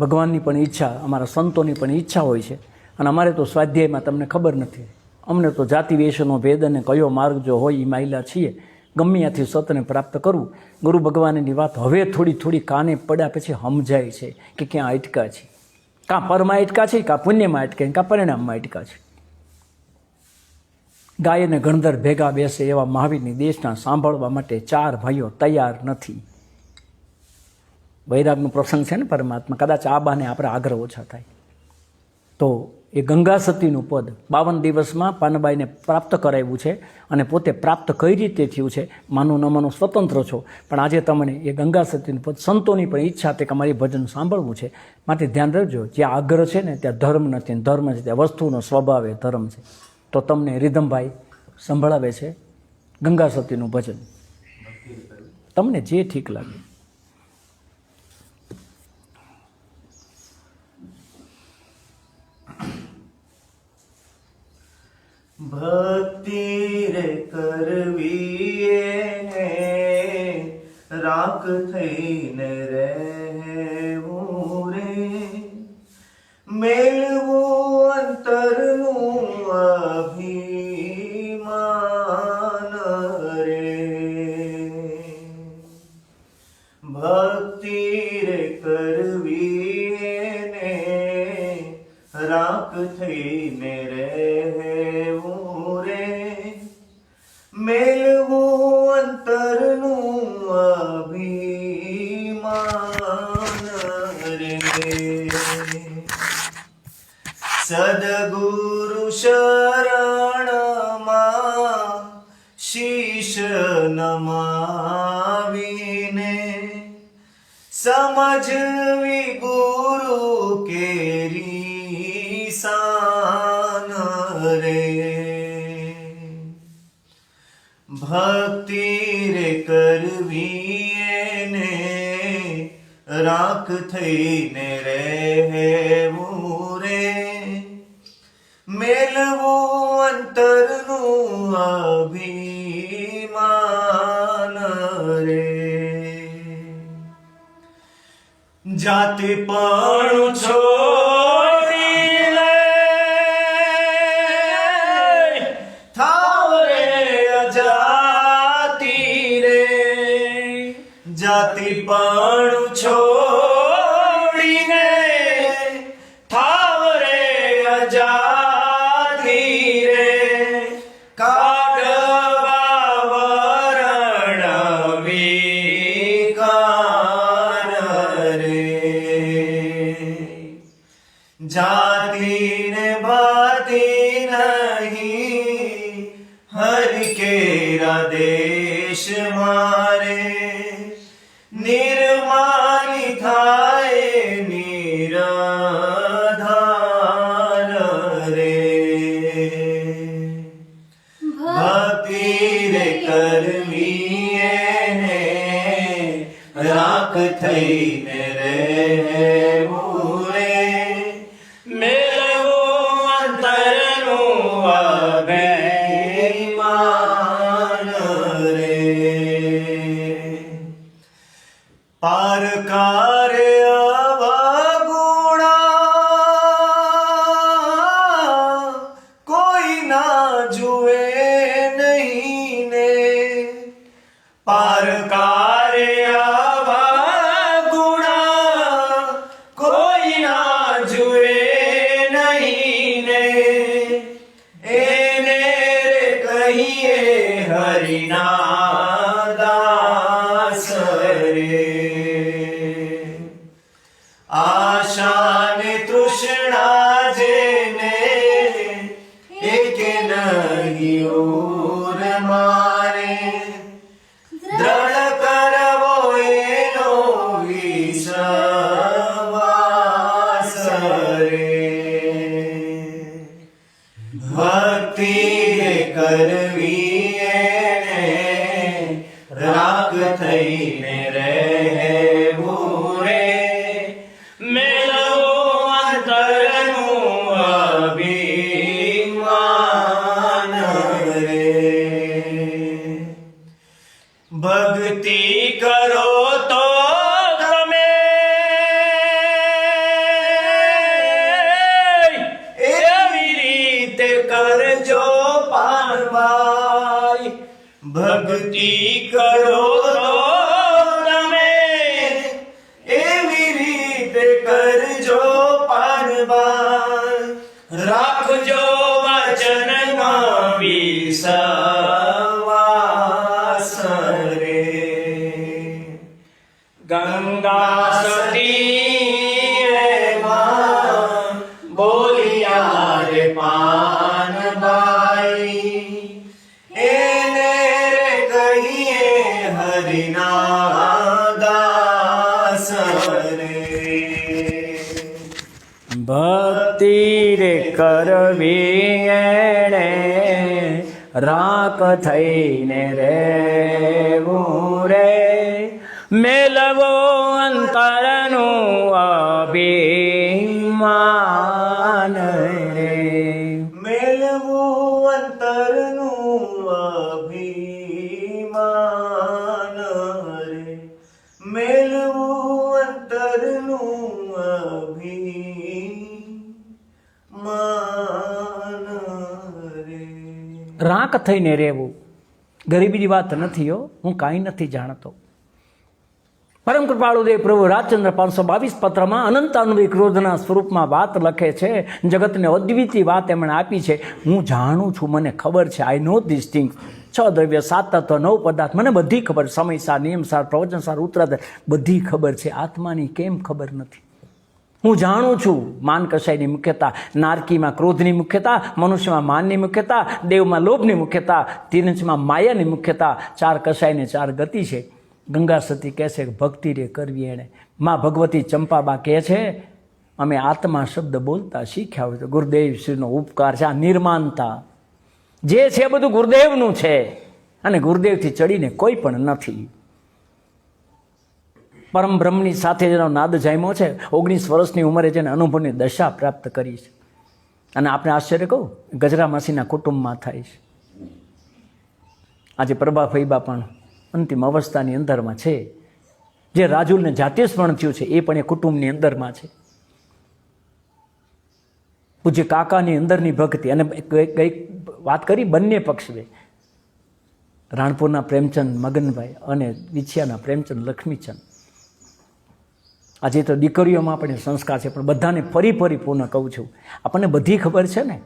ભગવાનની પણ ઈચ્છા, અમારા સંતોની પણ ઈચ્છા હોય છે. અને અમારે તો સ્વાધ્યાયમાં તમને ખબર નથી, અમને તો જાતિ વેશનો ભેદ અને કયો માર્ગ જો હોય એ માયલા છીએ. ગમે ત્યાંથી સતને પ્રાપ્ત કરવું. ગુરુ ભગવાનની વાત હવે થોડી થોડી કાને પડ્યા પછી સમજાય છે કે ક્યાં અટકા છે, કાં પરમાં અટકા છે, કાં પુણ્યમાં અટકે, કાં પરિણામમાં અટકા છે. ગાય અને ગણધર ભેગા બેસે એવા મહાવીરની દેશના સાંભળવા માટે 4 ભાઈઓ તૈયાર નથી. વૈરાગનો પ્રસંગ છે ને પરમાત્મા, કદાચ આ બાને આપણે આગ્રહ ઓછા થાય. તો એ ગંગા સતીનું પદ 52 દિવસમાં પાનબાઈને પ્રાપ્ત કરાવ્યું છે. અને પોતે પ્રાપ્ત કઈ રીતે થયું છે, માનો ન માનો સ્વતંત્ર છો, પણ આજે તમને એ ગંગા સતીનું પદ, સંતોની પણ ઈચ્છા તે કે અમારી ભજન સાંભળવું છે. માટે ધ્યાન રાખજો, જ્યાં આગ્રહ છે ને ત્યાં ધર્મ નથી, ધર્મ છે ત્યાં વસ્તુનો સ્વભાવ એ ધર્મ છે. તો તમને રીધમભાઈ સંભળાવે છે ગંગા સતીનું ભજન, તમને જે ઠીક લાગે. ભક્તિ રે કરવી એને રાખ થઈને રહેવું રે, મેળવું અંતરનું અભિમાન રે. ભક્તિ રે કરવી એને રાખ થઈને રહેવું રે, મેળવું અંતરનું અભિમાન રે. સદગુરુ શરણમાં શીશ નમાવીને, સમજવી ગુરુ કેરી શાન રે. ભક્તિ રે કરવી એને રાખ થઈને રહેવું રે, મેળવું અંતરનું અભિમાન રે. જાતિ પણ છોડી લે, થાવ રે અજાતિ રે. જાતિ પણ છોડીને થાવ રે અજાતિ રે. કાઢવા વરણ વિકાર રે. જાતિને ભાતી નહીં હરિ કેરા દેશ મારે, નિર્માલી થાય નિરાધાર રે. ભક્તિ રે કરવી એને રાખ થઈને રહેવું રે, મેળવું અંતરનું અભિમાન રે. પારકારે અવગુણા કોઈ ના જુએ નહીં ને પારકારે અવગુણા કોઈ ના જુએ નહીં ને એને રે કહીએ હરિના દાસ રે આશા ને તૃષ્ણા જેને એક નહીં ઓર મારે દ્રઢ કરવો એનો વિશ્વાસ રે ભક્તિ કરવી એને રાગ થઈને રહેવું રે મેળવો અંતરનું અભિમાન રે ભક્તિ કરો તો તમે એવી રીતે કરજો પાનભાઈ ભક્તિ કરો તો તમે એવી રીતે કરજો પાનભાઈ રાખજો વચનમાં વિશ્વાસ રે ગંગા સતી એમાં બોલિયા રે પાનબાઈ એને રે કહીએ હરિના દાસ રે ભક્તિ રે કરવી એણે રાખ થઈને રહેવું રે મેલવો અંતરનું અભિમાન રે મેળવું અંતરનું અભિમાન રે મેળવું અંતરનું અભિમાન રે રાખ થઈને રહેવું ગરીબીની વાત નથી હો, હું કાંઈ નથી જાણતો. પરમ કૃપાળુ દેવ પ્રભુ રાજચંદ્ર 522 પત્રમાં અનંતાનુભવી ક્રોધના સ્વરૂપમાં વાત લખે છે. જગતને અદ્વિતીય વાત એમણે આપી છે. હું જાણું છું, મને ખબર છે. આઈ નો ધીસ થિંગ્સ. 6 દ્રવ્ય 7 તત્વ 9 પદાર્થ મને બધી ખબર. સમયસાર, નિયમસાર, પ્રવચનસાર, ઉત્તરાધાર બધી ખબર છે. આત્માની કેમ ખબર નથી? હું જાણું છું માન કશાયની મુખ્યતા, નારકીમાં ક્રોધની મુખ્યતા, મનુષ્યમાં માનની મુખ્યતા, દેવમાં લોભની મુખ્યતા, તિરંચમાં માયાની મુખ્યતા. 4 કશાયને 4 ગતિ છે. ગંગા સતી કહે છે કે ભક્તિ રે કરવી એણે. માં ભગવતી ચંપાબા કહે છે અમે આત્મા શબ્દ બોલતા શીખ્યા હોય તો ગુરુદેવ શ્રીનો ઉપકાર છે. આ નિર્માણતા જે છે બધું ગુરુદેવનું છે અને ગુરુદેવથી ચડીને કોઈ પણ નથી. પરમ બ્રહ્મની સાથે જેનો નાદ જામ્યો છે, 19 વર્ષની ઉંમરે જેને અનુભવની દશા પ્રાપ્ત કરી છે. અને આપણે આશ્ચર્ય કહું, ગજરા માસીના કુટુંબમાં થાય છે. આજે પ્રભા ફઈબા પણ અંતિમ અવસ્થાની અંદરમાં છે. જે રાજુલને જાતીયસ્મરણ થયું છે એ પણ એ કુટુંબની અંદરમાં છે. પૂજ્ય કાકાની અંદરની ભક્તિ. અને કઈક વાત કરી બંને પક્ષે, રાણપુરના પ્રેમચંદ મગનભાઈ અને વિછિયાના પ્રેમચંદ લક્ષ્મીચંદ. આજે તો દીકરીઓમાં પણ સંસ્કાર છે, પણ બધાને ફરી પૂર્ણ કહું છું, આપણને બધી ખબર છે ને,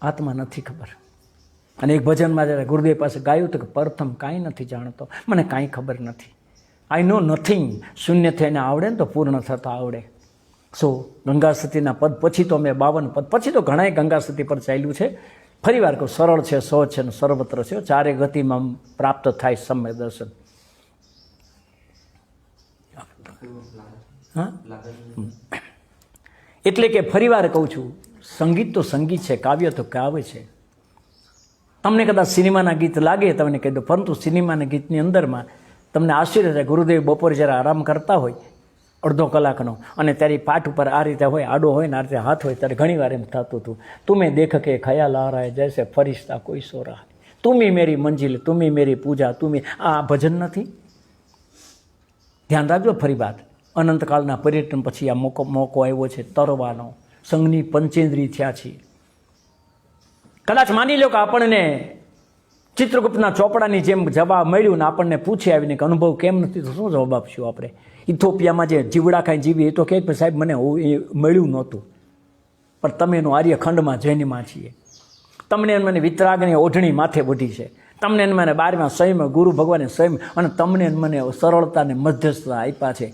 આત્મા નથી ખબર. અને એક ભજનમાં જ્યારે ગુરુદેવ પાસે ગાયું તો કે પ્રથમ કાંઈ નથી જાણતો, મને કાંઈ ખબર નથી. આઈ નો નથિંગ. શૂન્ય થઈને આવડે ને તો પૂર્ણ થતાં આવડે. ગંગા સતીના પદ પછી તો અમે 52 પદ પછી તો ઘણાય ગંગા સતી પર ચાલ્યું છે. ફરી વાર કહું, સરળ છે, સહજ છે, સર્વત્ર છે. 4 ગતિમાં પ્રાપ્ત થાય સમ્યક દર્શન. હા, એટલે કે ફરી વાર કહું છું, સંગીત તો સંગીત છે, કાવ્ય તો કાવ્ય છે. તમને કદાચ સિનેમાના ગીત લાગે તમને કહી દો, પરંતુ સિનેમાના ગીતની અંદરમાં તમને આશ્ચર્ય થાય. ગુરુદેવ બપોરે જ્યારે આરામ કરતા હોય અડધો કલાકનો, અને ત્યારે પાઠ ઉપર આ રીતે હોય, આડો હોય ને આ રીતે હાથ હોય, ત્યારે ઘણીવાર એમ થતું હતું, તુમે દેખ કે ખયાલ આ રહા હૈ જૈસે ફરિશ્તા કોઈ સો રહા, તુમી મેરી મંજિલ, તુમી મેરી પૂજા, તુમી. આ ભજન નથી? ધ્યાન રાખજો. ફરી વાત, અનંતકાળના પર્યટન પછી આ મોકો આવ્યો છે તરવાનો. સંઘની પંચેન્દ્રી થયા છીએ. કદાચ માની લો કે આપણને ચિત્રગુપ્તના ચોપડાની જેમ જવાબ મળ્યું ને આપણને પૂછે આવીને કે અનુભવ કેમ નથી, તો શું જવાબ આપશું આપણે? ઇથોપિયામાં જે જીવડા ખાઈ જીવી એ તો કહે પણ સાહેબ મને એ મળ્યું નહોતું, પણ તમે એનું આર્યખંડમાં જૈનમાં છીએ. તમને મને વિતરાગની ઓઢણી માથે વઢી છે, તમને મને 12મા સંયમ ગુરુ ભગવાને સંયમ અને તમને મને સરળતા ને મધ્યસ્થતા આપ્યા છે.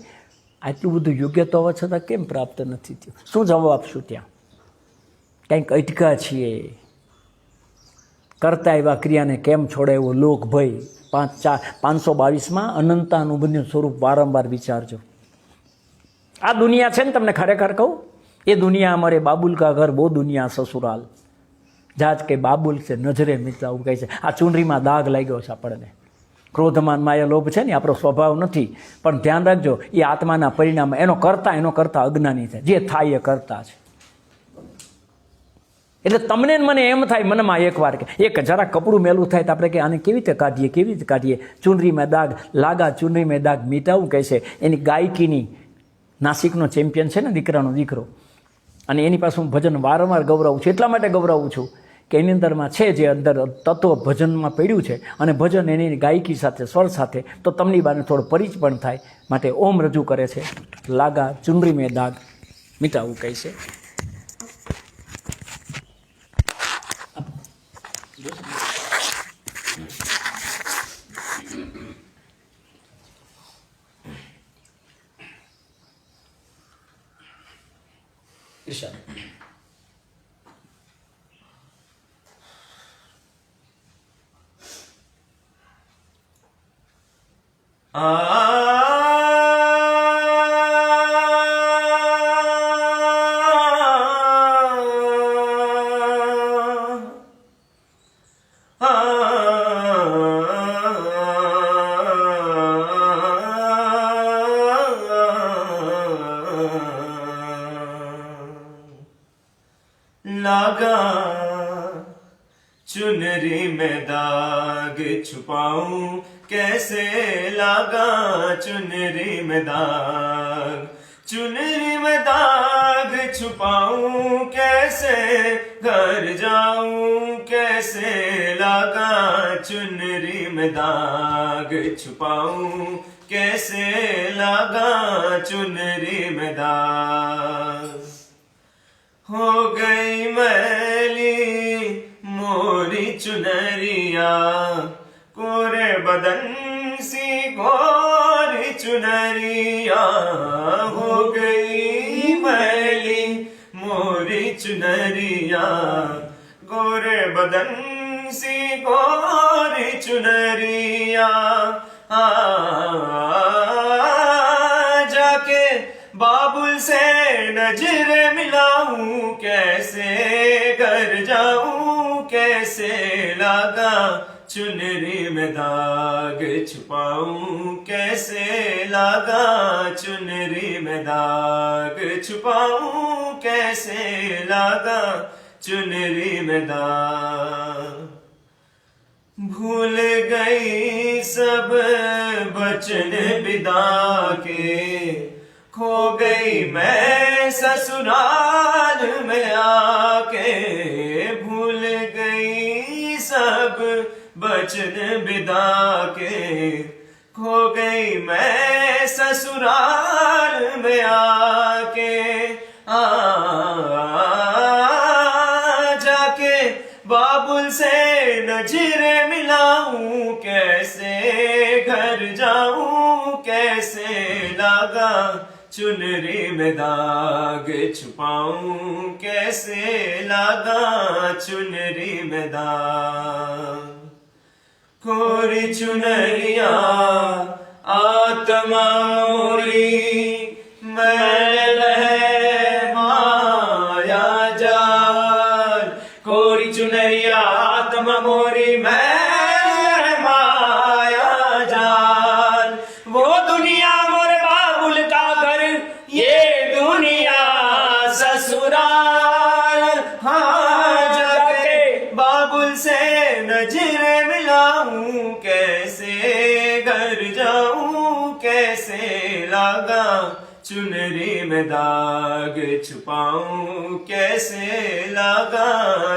આટલું બધું યોગ્યતા હોવા છતાં કેમ પ્રાપ્ત નથી થયું? શું જવાબ આપશું? ત્યાં કંઈક અટકા છીએ. કરતા એવા ક્રિયાને કેમ છોડાવ્યો લોક ભય. 522માં અનંતાનુબંધનું સ્વરૂપ વારંવાર વિચારજો. આ દુનિયા છે ને, તમને ખરેખર કહું, એ દુનિયા અમારે બાબુલ કા ઘર બહુ દુનિયા સસુરાલ. જાજ કે બાબુલ છે નજરે મિત્ર, આવું કહે છે. આ ચૂંદડીમાં દાગ લાગ્યો છે આપણને. ક્રોધમાન માયા લોભ છે ને, આપણો સ્વભાવ નથી. પણ ધ્યાન રાખજો, એ આત્માના પરિણામ એનો કરતા અજ્ઞાની છે. જે થાય એ કરતા છે. એટલે તમને મને એમ થાય મનમાં એકવાર કે એક જરા કપડું મેલું થાય તો આપણે કે આને કેવી રીતે કાઢીએ. ચૂંદડીમાં દાગ લાગા, ચૂંદડીમાં દાગ મીટાવું કહે છે. એની ગાયકીની નાસિકનો ચેમ્પિયન છે ને, દીકરાનો દીકરો, અને એની પાસે હું ભજન વારંવાર ગૌરવું છું. એટલા માટે ગૌરવું છું કે એની અંદરમાં છે જે અંદર તત્વ ભજનમાં પડ્યું છે, અને ભજન એની ગાયકી સાથે, સ્વર સાથે, તો તમની બાને થોડો પરિચ પણ થાય. માટે ઓમ રજૂ કરે છે. લાગા ચુનરી મેં દાગ મીટાવું કહે છે. ઈશાન लागा चुनरी में दाग छुपाऊं कैसे, लागा चुनरी में दाग, चुनरी में दाग छुपाऊं कैसे, घर जाऊं कैसे, लागा चुनरी में दाग छुपाऊं कैसे, लागा चुनरी में दाग। हो गई मैली मोरी चुनरिया, कोरे बदन सी गोरी चुनरिया, हो गई मैली मोरी चुनरिया, गोरे बदन सी गोरी चुनरिया, जाके बाबुल से नजर मिलाऊं कैसे, घर जाऊं कैसे, लागा चुनरी में दाग छुपाऊं कैसे, लागा चुनरी में दाग छुपाऊं कैसे, लागा चुनरी में दाग। भूल गई सब बचन विदा के, खो गई मैं ससुराल में आके, भूल गई सब बचन विदा के, खो गई मैं ससुराल में आके, जाके बाबुल से नजर मिलाऊं कैसे, घर जाऊं कैसे, लागा चुनरी में दाग छुपाऊं कैसे, लागा चुनरी में दाग। कोरी चुनरिया आत्मा मोरी, मैल है माया जाल, कोरी चुनरिया आत्मा मोरी, मैल है माया जाल, वो दुनिया मोरे बाबुल का घर, ये दुनिया ससुराल, हाँ जाके बाबुल से नजर मिलाऊं कैसे, घर जाऊं कैसे लगा चुनरी में दाग छुपाऊं कैसे लगा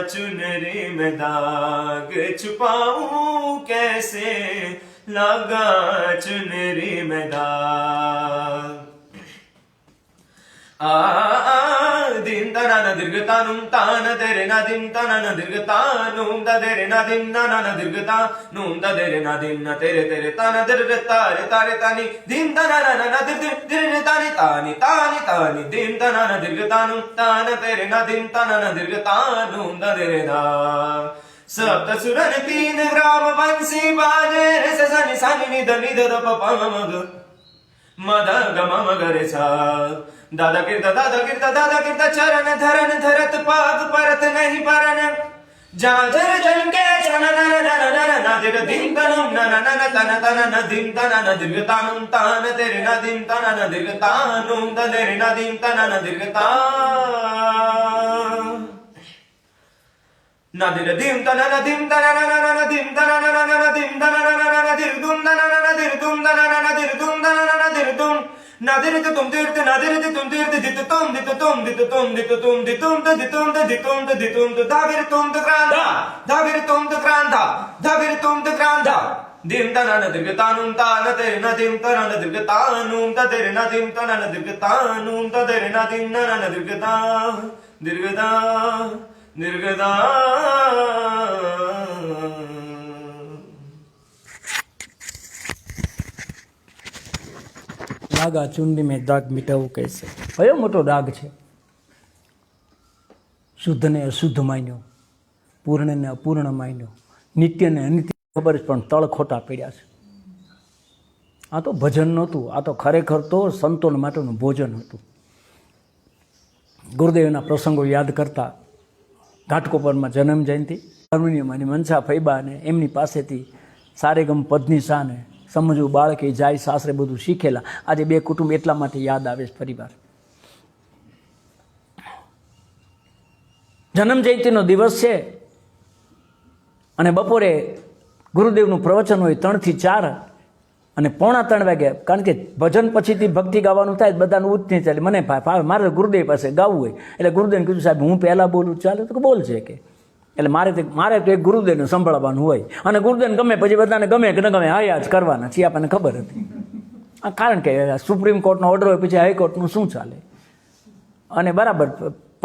चुनरी में दाग छुपाऊं कैसे लगा चुनरी में दाग दिन तना दीर्घतानुम तान तेरे ना दिन तना न दीर्घतानुम दा तेरे ना दिन ना ना दीर्घता नुम दा तेरे ना दिन ना तेरे तेरे ताना दीर्घ तारे तारे तानी दिन तना ना ना दीर्घ तानी तानी तानी तानी दिन तना न दीर्घतानुम तान तेरे ना दिन तना न दीर्घतानुम दा तेरे ना सप्त सुरन 3 ग्राम बंसी बाजे रे सनि सनि निध निध प प म ग मद ग म म ग रे सा दादा कीर्ता चरण धरन धरत पाग परत नहीं परन जाजर जन के चरण नदिर दिन तनुम नन नन तन तन न दिन तन न दीर्घतानुम तान तेरे न दिन तन न दीर्घतानुम तेरे न दिन तन न दीर्घता नदिर दिम तन न दिम तन न न दिम तन न न दिम तन न दिर दुम न न दिर दुम न न दिर दुम न न दिर दुम नदिर तुम तीर्थ नदिर तुम तीर्थ दित तुम दित तुम दित तुम दित तुम दितुम त दितुम त दितुम त दितुम त दाविर तुम त क्रांता दाविर तुम त क्रांता दाविर तुम त क्रांता दिम तनन दीर्घतानुम तान तेरे न दिम तनन दीर्घतानुम त तेरे न दिम तनन दीर्घतानुम त तेरे न दिम ननन दीर्घता दीर्घता दीर्घता લાગા ચુંડી મેં દાગ મિટાવું કહેશે કયો મોટો દાગ છે શુદ્ધને અશુદ્ધ માન્યો પૂર્ણને અપૂર્ણ માન્યો નિત્યને અનિત્ય ખબર છે પણ તળ ખોટા પડ્યા છે આ તો ભજન નહોતું આ તો ખરેખર તો સંતોન માટેનું ભોજન હતું ગુરુદેવના પ્રસંગો યાદ કરતા ઘાટકોપરમાં જન્મ જયંતિ હાર્મોનિયમની મનસા ફૈબા અને એમની પાસેથી સારેગમ પદની શાને સમજવું બાળકે જાય સાસરે બધું શીખેલા આજે બે કુટુંબ એટલા માટે યાદ આવે છે પરિવાર જન્મ જયંતિનો દિવસ છે અને બપોરે ગુરુદેવનું પ્રવચન હોય 3 થી 4 અને 2:45 વાગે કારણ કે ભજન પછીથી ભક્તિ ગાવાનું થાય બધાનું ઉચ્ચ નહીં ચાલે મને ભાવે મારે ગુરુદેવ પાસે ગાવું હોય એટલે ગુરુદેવને કીધું સાહેબ હું પહેલાં બોલું ચાલે તો બોલ છે કે એટલે મારે તો એક ગુરુદેવને સંભળાવવાનું હોય અને ગુરુદેવને ગમે પછી બધાને ગમે કે ન ગમે હા જ કરવાના છે આપણને ખબર હતી કારણ કે સુપ્રીમ કોર્ટનો ઓર્ડર હોય પછી હાઈકોર્ટનું શું ચાલે અને બરાબર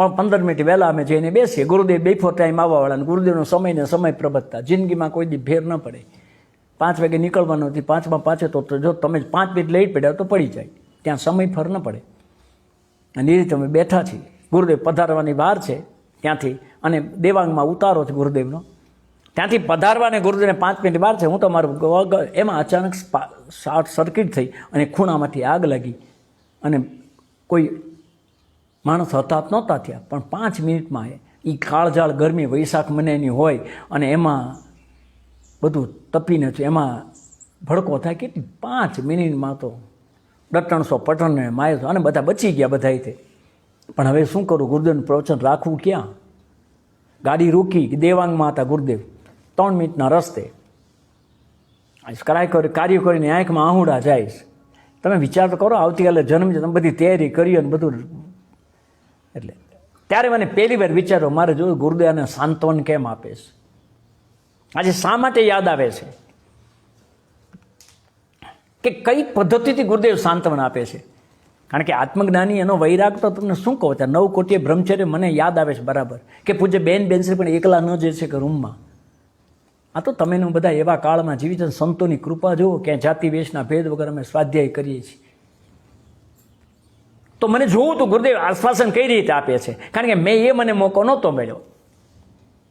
15 મિનિટ વહેલા અમે જઈને બેસીએ ગુરુદેવ બિફોર ટાઈમ આવવાવાળા ગુરુદેવનો સમયને સમય પ્રબધતા જિંદગીમાં કોઈ દી ફેર ન પડે 5 વાગે નીકળવાનું હતી 5માં 5 તો જો તમે 5 મિનિટ લેટ પડ્યા તો પડી જાય ત્યાં સમય ફર ન પડે અને એ રીતે અમે બેઠા છીએ ગુરુદેવ પધારવાની વાર છે ત્યાંથી અને દેવાંગમાં ઉતારો છે ગુરુદેવનો ત્યાંથી પધારવાને ગુરુદેવને 5 મિનિટ વાર છે હું તો મારું એમાં અચાનક શોર્ટ સર્કિટ થઈ અને ખૂણામાંથી આગ લાગી અને કોઈ માણસ હતાહત નહોતા થયા પણ 5 મિનિટમાં એ કાળઝાળ ગરમી વૈશાખ મહિનાની હોય અને એમાં બધું તપીને છે એમાં ભડકો થાય કેટલી 5 મિનિટમાં તો ડટણસો પટણને માયો અને બધા બચી ગયા બધાય તે પણ હવે શું કરું ગુરુદેવનું પ્રવચન રાખવું ક્યાં ગાડી રોકી દેવાંગમાં હતા ગુરુદેવ 3 મિનિટના રસ્તે કાર્ય કરીને આંખમાં આહુડા જાય તમે વિચાર તો કરો આવતીકાલે જન્મ છે તમે બધી તૈયારી કરી અને બધું એટલે ત્યારે મને પહેલી વાર વિચારો મારે જોયું ગુરુદેવને સાંત્વન કેમ આપે છે આજે શા માટે યાદ આવે છે કે કઈ પદ્ધતિથી ગુરુદેવ સાંત્વન આપે છે કારણ કે આત્મજ્ઞાની એનો વૈરાગ તો તમને શું કહો છો 9 કોટીય બ્રહ્મચર્ય મને યાદ આવે છે બરાબર કે પૂજ્ય બેનશ્રી પણ એકલા ન જે છે કે રૂમમાં આ તો તમે બધા એવા કાળમાં જીવી છે સંતોની કૃપા જુઓ ક્યાં જાતિ વેશના ભેદ વગર અમે સ્વાધ્યાય કરીએ છીએ તો મને જોવું તો ગુરુદેવ આશ્વાસન કઈ રીતે આપે છે કારણ કે મને મોકો નહોતો મળ્યો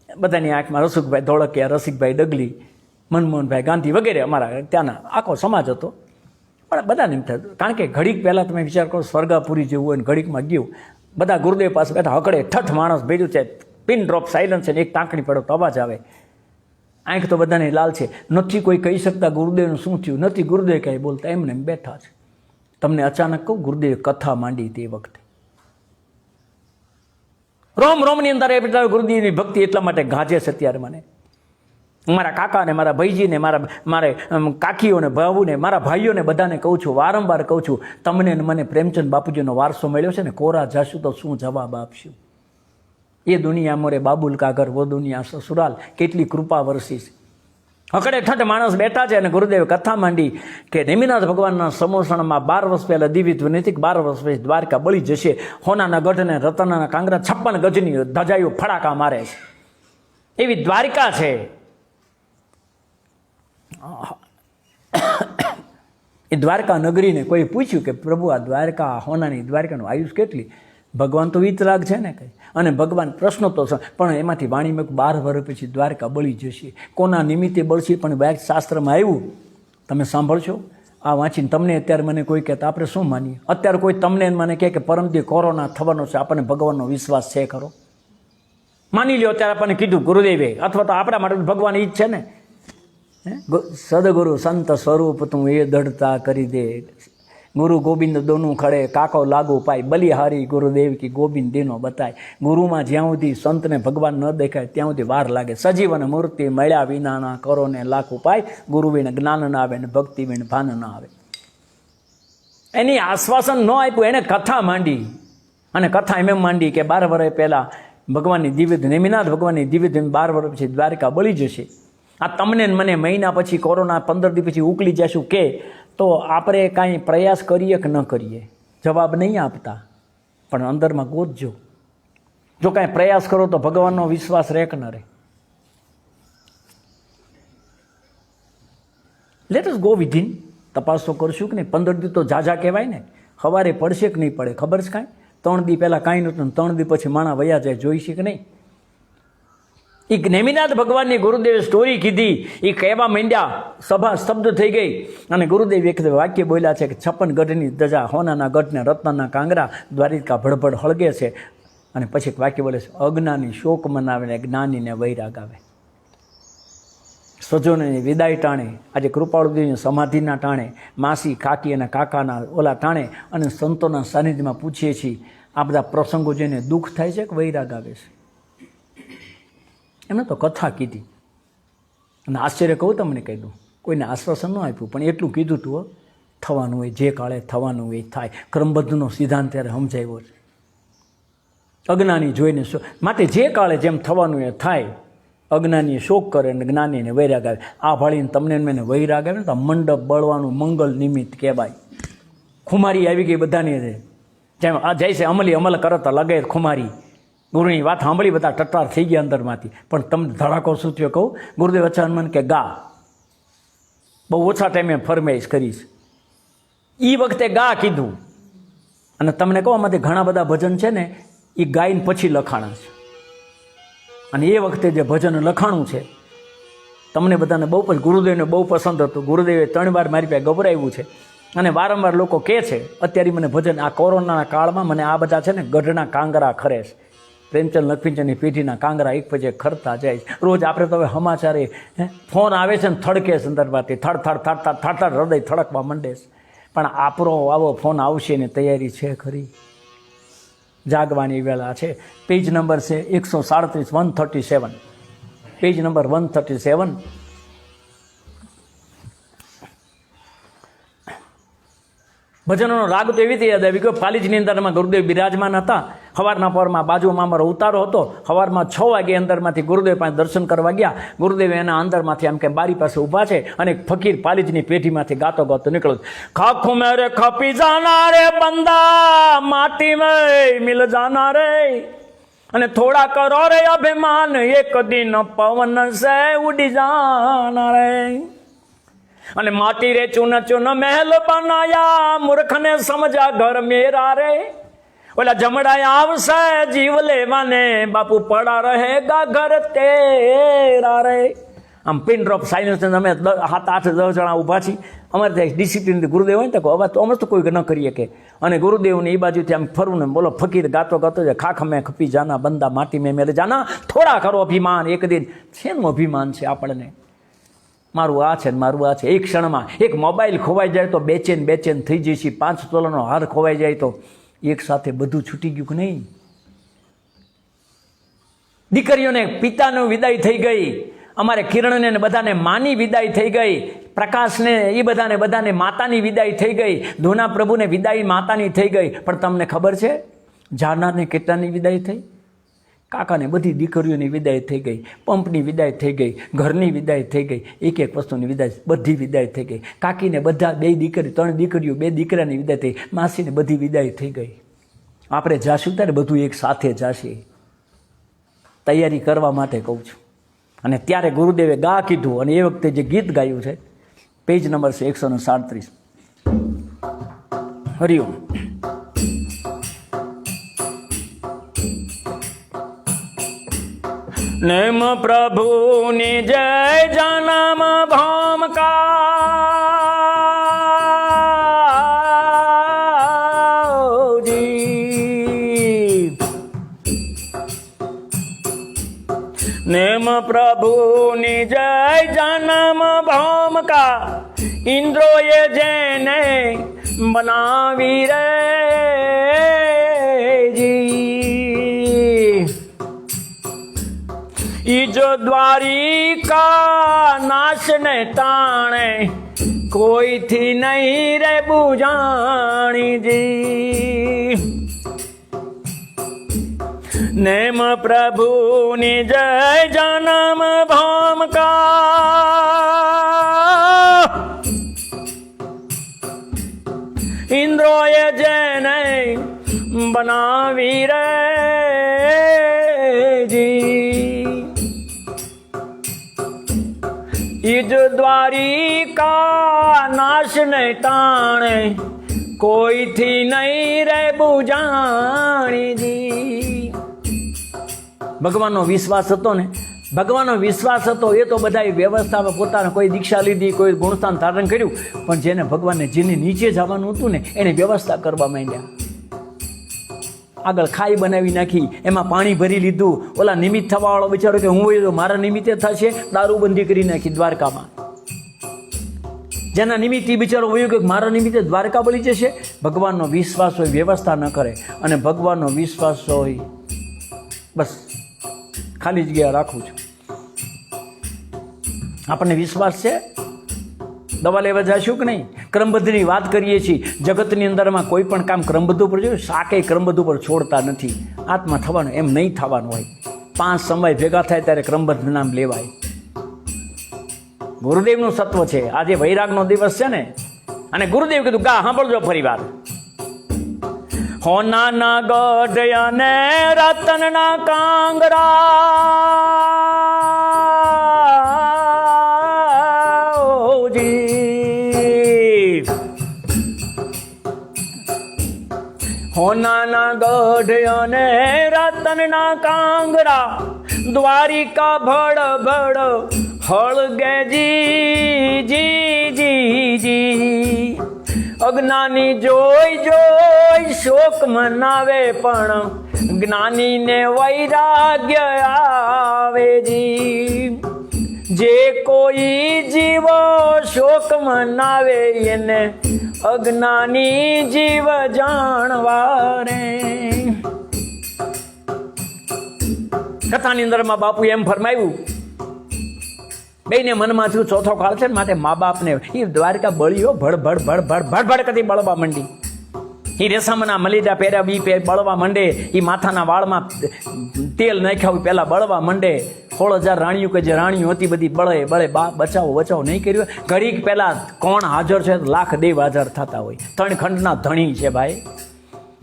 બધાની આંખમાં રસુખભાઈ ધોળકિયા રસિકભાઈ ડગલી મનમોહનભાઈ ગાંધી વગેરે અમારા ત્યાંના આખો સમાજ હતો પણ બધાને એમ થાય કારણ કે ઘડીક પહેલાં તમે વિચાર કરો સ્વર્ગાપુરી જેવું હોય ને ઘડીકમાં ગયું બધા ગુરુદેવ પાસે બેઠા હકડે ઠઠ માણસ ભેજું છે પિન ડ્રોપ સાયલન્સ છે ને એક ટાંકણી પડો તો અવાજ આવે આંખ તો બધાને લાલ છે નથી કોઈ કહી શકતા ગુરુદેવનું શું થયું નથી ગુરુદેવ કાંઈ બોલતા એમને એમ બેઠા છે તમને અચાનક કહું ગુરુદેવે કથા માંડી તે વખતે રોમની અંદર એ ગુરુદેવની ભક્તિ એટલા માટે ગાજે છે અત્યારે મને મારા કાકાને, મારા ભાઈજીને, મારે કાકીઓને, ભાવુને, મારા ભાઈઓને બધાને કહું છું, વારંવાર કહું છું, તમને ને મને પ્રેમચંદ બાપુજીનો વારસો મળ્યો છે ને, કોરા જાશું તો શું જવાબ આપશું? એ દુનિયા મોરે બાબુલ કા ઘર, વો દુનિયા સસુરાલ. કેટલી કૃપા વરસી છે. હકડે ઠઠ માણસ બેઠા છે અને ગુરુદેવે કથા માંડી કે નેમિનાથ ભગવાનના સમોસણમાં 12 વર્ષ પહેલાં દિવ્ય ધ્વનિથી 12 વર્ષ પછી દ્વારકા બળી જશે. હોનાના ગઢ ને રતનના કાંગરા 56 ગજની ધજાઈઓ ફડાકા મારે છે. એવી દ્વારિકા છે. એ દ્વારકા નગરીને કોઈ પૂછ્યું કે પ્રભુ આ દ્વારકા, હોનાની દ્વારકાનું આયુષ કેટલી? ભગવાન તો વીતરાગ છે ને કંઈ, અને ભગવાન પ્રશ્નો તો પણ એમાંથી વાણીમાં 12 વર્ષ પછી દ્વારકા બળી જશે. કોના નિમિત્તે બળશે? પણ વેદ શાસ્ત્રમાં આવ્યું, તમે સાંભળશો આ વાંચીને. તમને અત્યારે મને કોઈ કહેતા આપણે શું માનીએ? અત્યારે કોઈ તમને મને કહે કે પરમદી કોરોના થવાનો છે, આપણને ભગવાનનો વિશ્વાસ છે ખરો? માની લ્યો અત્યારે આપણને કીધું ગુરુદેવે, અથવા તો આપણા માટે ભગવાન ઈ જ છે ને. સદગુરુ સંત સ્વરૂપ તું એ દઢતા કરી દે, ગુરુ ગોવિંદ દોનું ખડે કાકો લાગુ પાય, બલિહારી ગુરુદેવ કી ગોવિંદ દીનો બતાય. ગુરુમાં જ્યાં સુધી સંતને ભગવાન ન દેખાય ત્યાં સુધી વાર લાગે. સજીવન મૂર્તિ મળ્યા વિનાના કરો ને લાખ ઉપાય, ગુરુ વિણ જ્ઞાન ના આવે ને ભક્તિ વિણ ભાન ના આવે. એની આશ્વાસન ન આપ્યું, એને કથા માંડી. અને કથા એમ માંડી કે 12 વર્ષ પહેલાં ભગવાનની દિવ્ય નેમિનાથ ભગવાનની દિવ્ય 12 વર્ષ પછી દ્વારિકા બળી જશે. આ તમને મને મહિના પછી કોરોના 15 દિવસ પછી ઉકલી જશું કે તો આપણે કાંઈ પ્રયાસ કરીએ કે ન કરીએ? જવાબ નહીં આપતા, પણ અંદરમાં ગોતજો. જો કાંઈ પ્રયાસ કરો તો ભગવાનનો વિશ્વાસ રહે કે ન રહે? Let us go within. તપાસ તો કરશું કે નહીં? 15 દિવસ તો ઝાઝા કહેવાય ને. સવારે પડશે કે નહીં પડે ખબર છે કાંઈ? 3 દિવસ પહેલાં કાંઈ નહોતું, 3 દિવસ પછી માણા વયા જાય, જોઈશે કે નહીં? એ નેમિનાથ ભગવાનની ગુરુદેવે સ્ટોરી કીધી, એ કહેવા માંડ્યા, સભા સ્તબ્ધ થઈ ગઈ. અને ગુરુદેવ એક વાક્ય બોલ્યા છે કે 56 ગઢની ધજા, હોનાના ગઢને રત્નના કાંગરા, દ્વારિકા ભડભડ હળગે છે. અને પછી એક વાક્ય બોલે છે, અજ્ઞાની શોક મનાવે ને જ્ઞાનીને વૈરાગ આવે. સજોની વિદાય ટાણે, આજે કૃપાળુદેવની સમાધિના ટાણે, માસી કાકી અને કાકાના ઓલા ટાણે અને સંતોના સાનિધ્યમાં પૂછીએ છીએ, આ બધા પ્રસંગો જોઈને દુઃખ થાય છે કે વૈરાગ આવે છે? એમને તો કથા કીધી. અને આશ્ચર્ય કહું તમને, કહી દઉં, કોઈને આશ્વાસન ન આપ્યું, પણ એટલું કીધું તું, થવાનું હોય જે કાળે થવાનું હોય થાય. ક્રમબદ્ધનો સિદ્ધાંત ત્યારે સમજાવ્યો છે. અજ્ઞાની જોઈને માટે જે કાળે જેમ થવાનું એ થાય. અજ્ઞાનીએ શોક કરે અને જ્ઞાનીને વૈરાગ આવે. આ ભાળીને તમને મને વૈરાગ આવે ને તો મંડપ બળવાનું મંગલ નિમિત્ત કહેવાય. ખુમારી આવી ગઈ બધાની, જેમ આ જૈસે અમલી અમલ કરતા લગે ખુમારી. ગુરુની વાત સાંભળી બધા ટટ્ટાર થઈ ગયા અંદરમાંથી. પણ તમને ધડાકો શું થયો કહું? ગુરુદેવ અચાનક કે ગા, બહુ ઓછા ટાઈમે ફરમાઈશ કરીશ. એ વખતે ગા કીધું. અને તમને કહો આમાંથી ઘણા બધા ભજન છે ને એ ગાઈને પછી લખાણા છે. અને એ વખતે જે ભજન લખાણું છે તમને બધાને બહુ ગુરુદેવને બહુ પસંદ હતું. ગુરુદેવે 3 વાર મારી પાસે ગભરાવ્યું છે. અને વારંવાર લોકો કહે છે અત્યારે મને ભજન, આ કોરોનાના કાળમાં મને આ બધા છે ને ગઢના કાંગરા ખરે છે. પ્રેમચંદ લખપીચંદની પેઢીના કાંગરા એક પછી ખરતા જાય. રોજ આપણે તો હવે સમાચારે ફોન આવે છે ને થડકે સંદર્ભથી થડ થડ થડ થડ થડ થડ હૃદય થડકવા માંડે છે. પણ આપણો આવો ફોન આવશે ને તૈયારી છે ખરી? જાગવાની વેળા છે. પેજ નંબર છે 137, 137, પેજ નંબર 137. ભજનોનો રાગ તો એવી રીતે યાદ આવી ગયો. પાલીજની અંદરમાં ગુરુદેવ બિરાજમાન હતા. સવારના પરમાં બાજુમાં અમારો ઉતારો હતો. સવારમાં 6 વાગે અંદરમાંથી ગુરુદેવ પાસે દર્શન કરવા ગયા. ગુરુદેવ એના અંદરમાંથી આમ કે બારી પાસે ઊભા છે અને એક ફકીર પાલીજની પેઢીમાંથી ગાતો ગાતો નીકળ્યો. ખાખું મેરે ખપી જાના રે બંદા, માટી મેં મિલ જાના રે, અને થોડા કરો રે અભિમાન, એક દિન પવન સે ઉડી જાના રે. અને માટી રે ચૂન ચૂન મહેલ બનાયા, મૂર્ખને સમજા ઘર મેરા રે. ઓલા જમડા આવશે જીવ લેવાને, બાપુ પડા રહેગા ઘર તેરા રે. આમ પિન ડ્રોપ સાયન્સ અમે 7, 8, 10 જણા ઊભા છીએ. અમારે ત્યાં ડિસિપ્લિન ગુરુદેવ હોય ને તો હવે તો અમે તો કોઈ ન કરીએ કે. અને ગુરુદેવની એ બાજુથી આમ ફરવું ને બોલો ફકીર ગાતો ગાતો છે, ખાખ મેં ખપી જાના બંદા માટી મેં મેલે જાના, થોડા કરો અભિમાન, એક દિન. શેનું અભિમાન છે આપણને? મારું આ છે ને મારું આ છે. એક ક્ષણમાં એક મોબાઈલ ખોવાઈ જાય તો બેચેન થઈ જઈશી. 5 તોલાનો હાર ખોવાઈ જાય તો એક સાથે બધું છૂટી ગયું કે નહીં? દીકરીઓને પિતાનું વિદાય થઈ ગઈ અમારે કિરણને ને બધાને માની વિદાય થઈ ગઈ, પ્રકાશને એ બધાને માતાની વિદાય થઈ ગઈ, ધૂના પ્રભુને વિદાય માતાની થઈ ગઈ. પણ તમને ખબર છે જાનારને કેટલાની વિદાય થઈ? કાકાને બધી દીકરીઓની વિદાય થઈ ગઈ, પંપની વિદાય થઈ ગઈ, ઘરની વિદાય થઈ ગઈ, એક એક વસ્તુની વિદાય, બધી વિદાય થઈ ગઈ. કાકીને બધા 2 દીકરી 3 દીકરીઓ 2 દીકરાની વિદાય થઈ, માસીને બધી વિદાય થઈ ગઈ. આપણે જાશું ત્યારે બધું એક સાથે જાશે. તૈયારી કરવા માટે કહું છું. અને ત્યારે ગુરુદેવે ગા કીધું, અને એ વખતે જે ગીત ગાયું છે, પેજ નંબર છે 137. હરિઓમ. નેમ પ્રભુની જય જનમ ભામકાજી. નેમ પ્રભુની જય જનમ ભામકા, ઇન્દ્રોએ જેને બનાવી રે જી. ઈજો દ્વારિકા નાશને તાણે, કોઈથી નહીં રે બુજાણીજી. નેમ પ્રભુની જય જનમ ભામકા, ઇન્દ્રોએ જેને બનાવી રે જી. ઈજ દ્વારિકા નાશને તાણે, કોઈથી નહીં રે બુજાણીજી. ભગવાનનો વિશ્વાસ હતો ને, ભગવાનનો વિશ્વાસ હતો એ તો બધા વ્યવસ્થામાં પોતાને કોઈ દીક્ષા લીધી, કોઈ ગુણસ્થાન ધારણ કર્યું, પણ જેને ભગવાનને જેની નીચે જવાનું હતું ને એને વ્યવસ્થા કરવા માંડ્યા. આગળ ખાઈ બનાવી નાખી, એમાં પાણી ભરી લીધું. ઓલા નિમિત્ત થવાવાળો બિચારો કે હું તો મારા નિમિત્તે થશે, દારૂબંધી કરી નાખી દ્વારકામાં. જેના નિમિત્તે બિચારો વયું કે મારા નિમિત્તે દ્વારકા બળી જશે. ભગવાનનો વિશ્વાસ હોય, વ્યવસ્થા ન કરે. અને ભગવાનનો વિશ્વાસ હોય, બસ ખાલી જગ્યા રાખું છું. આપણને વિશ્વાસ છે, દવા લેવા જશું કે નહીં? ક્રમબદ્ધની વાત કરીએ છીએ. જગતની અંદરમાં કોઈ પણ કામ ક્રમબદ્ધ ઉપર જોયું, શાકે ક્રમબદ્ધ ઉપર છોડતા નથી. આત્મા થવાનું એમ નહીં થવાનું હોય. 5 સમય ભેગા થાય ત્યારે ક્રમબદ્ધ નામ લેવાય. ગુરુદેવનું સત્વ છે. આજે વૈરાગનો દિવસ છે ને, અને ગુરુદેવ કીધું ગા સાંભળજો ફરી વાર. હોનાના ગઢ અને રતનના કાંગરા, હોનાના ગઢ અને રતનના કાંગરા, દ્વારિકા ભડ ભડ હળગે જી જી જી જી. અજ્ઞાની જોઈ જોઈ શોક મનાવે, પણ જ્ઞાનીને વૈરાગ્ય આવે જી. જે કોઈ જીવ શોક મનાવે, એને અજ્ઞાની જીવ જાણવા રે. કથાની અંદરમાં બાપુ એમ ફરમાવ્યું, બેને મનમાં થયું ચોથો કાળ છે ને, માટે મા બાપને એ દ્વારકા બળીઓ ભડ ભડ ભડ ભડ ભડ ભડ કદી બળવા માંડી. એ રેશમના મલીદા પહેર્યા બી બળવા માંડે. એ માથાના વાળમાં તેલ નાખ્યા પહેલાં બળવા માંડે. 16,000 રાણીઓ કે જે રાણીઓ હતી બધી બળે બળે. બચાવો નહીં કર્યું. ઘડીક પહેલાં કોણ હાજર છે? લાખ દેવ હાજર થતા હોય. 3 ખંડના ધણી છે ભાઈ.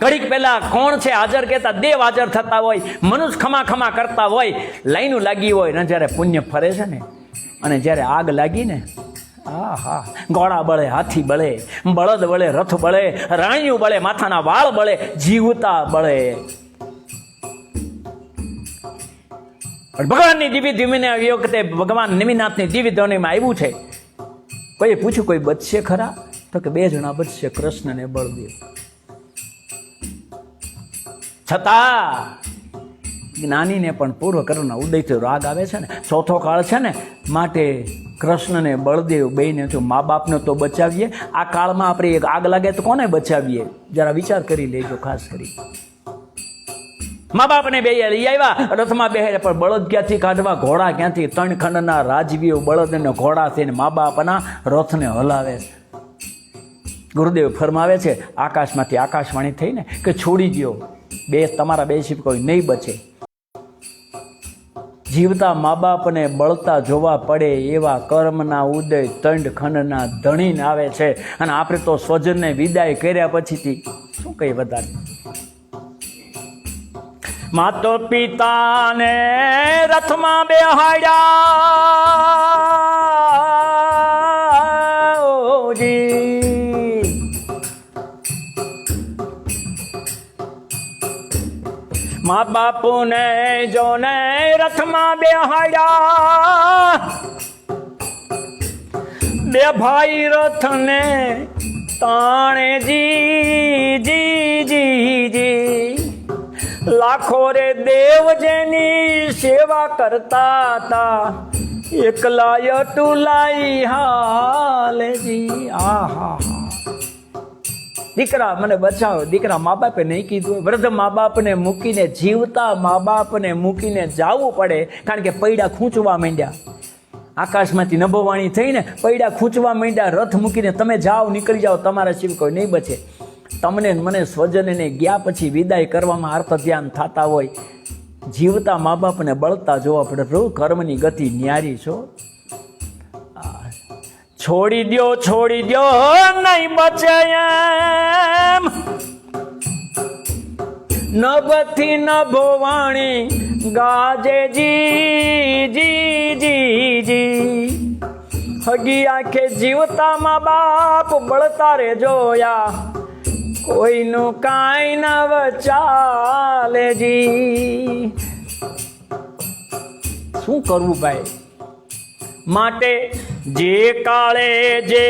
ઘડીક પહેલાં કોણ છે હાજર કહેતા? દેવ હાજર થતા હોય. મનુષ્ય ખમા ખમા કરતા હોય. લાઈનું લાગી હોય ને, જ્યારે પુણ્ય ફરે છે ને, અને જ્યારે આગ લાગી ને, હા ઘોડા બળે, હાથી બળે, બળદ બળે, રથ બળે, રાણીઓ બળે, માથાના વાળ બળે, જીવતા બળે. ભગવાનની દિવ્ય ધ્વનિને આવી વખતે ભગવાન નિમિનાથની દિવ્ય ધ્વનિમાં આવ્યું છે. કોઈએ પૂછ્યું કોઈ બચશે ખરા? તો કે 2 જણા બચશે, કૃષ્ણ ને બળદેવ. છતાં જ્ઞાનીને પણ પૂર્વ કર્મના ઉદયથી રાગ આવે છે ને, ચોથો કાળ છે ને, માટે કૃષ્ણને બળદેવ બેને જો મા બાપને તો બચાવીએ. આ કાળમાં આપણે એક આગ લાગે તો કોને બચાવીએ? જરા વિચાર કરી લેજો. ખાસ કરી મા બાપને બે લઈ આવ્યા, રથમાં બેહ્યા, પણ બળદ ક્યાંથી કાઢવા, ઘોડા ક્યાંથી? 3 ખંડના રાજવીઓ બળદ અને ઘોડા થઈને મા બાપના રથને હલાવે છે. ગુરુદેવ ફરમાવે છે આકાશમાંથી આકાશવાણી થઈને કે છોડી દો, તમારા 2 શિપ કોઈ નહીં બચે. જીવતા મા બાપને બળતા જોવા પડે એવા કર્મના ઉદય 3 ખંડના ધણીને આવે છે. અને આપણે તો સ્વજનને વિદાય કર્યા પછીથી શું કઈ વધારે? માતો પિતાને રથમાં બેહાડ્યા જી, મા બાપુને જોને રથમાં બેહાડ્યા, 2 ભાઈ રથને તાણે જી જી જી જી. લાખો રે દેવ જેની સેવા કરતા હતા, એકલા અટુલાઈ હાલજી. આહા, દીકરા મને બચાવો. દીકરા મા બાપે નહીં કીધું, વૃદ્ધ મા બાપને મૂકીને, જીવતા મા બાપને મૂકીને જવું પડે, કારણ કે પૈડા ખૂંચવા માંડ્યા. આકાશમાંથી નભોવાણી થઈને પૈડા ખૂંચવા માંડ્યા. રથ મૂકીને તમે જાઓ, નીકળી જાઓ, તમારા સિવાય કોઈ નહીં બચે. તમને મને સ્વજનને ગયા પછી વિદાય કરવામાં અર્થ ધ્યાન થતા હોય, જીવતા મા બાપને બળતા જોવા પડે. પ્રભુ કર્મની ગતિ ન્યારી છો. છોડી દો નહીં બચે એમ, નભથી નભોવાણી ગાજે જી જી જી જી. હગી આંખે જીવતા મા બાપ બળતા રે જોયા, કોઈનું કાંઈ ન ચાલે જી. શું કરવું ભાઈ? માટે જે કાળે જે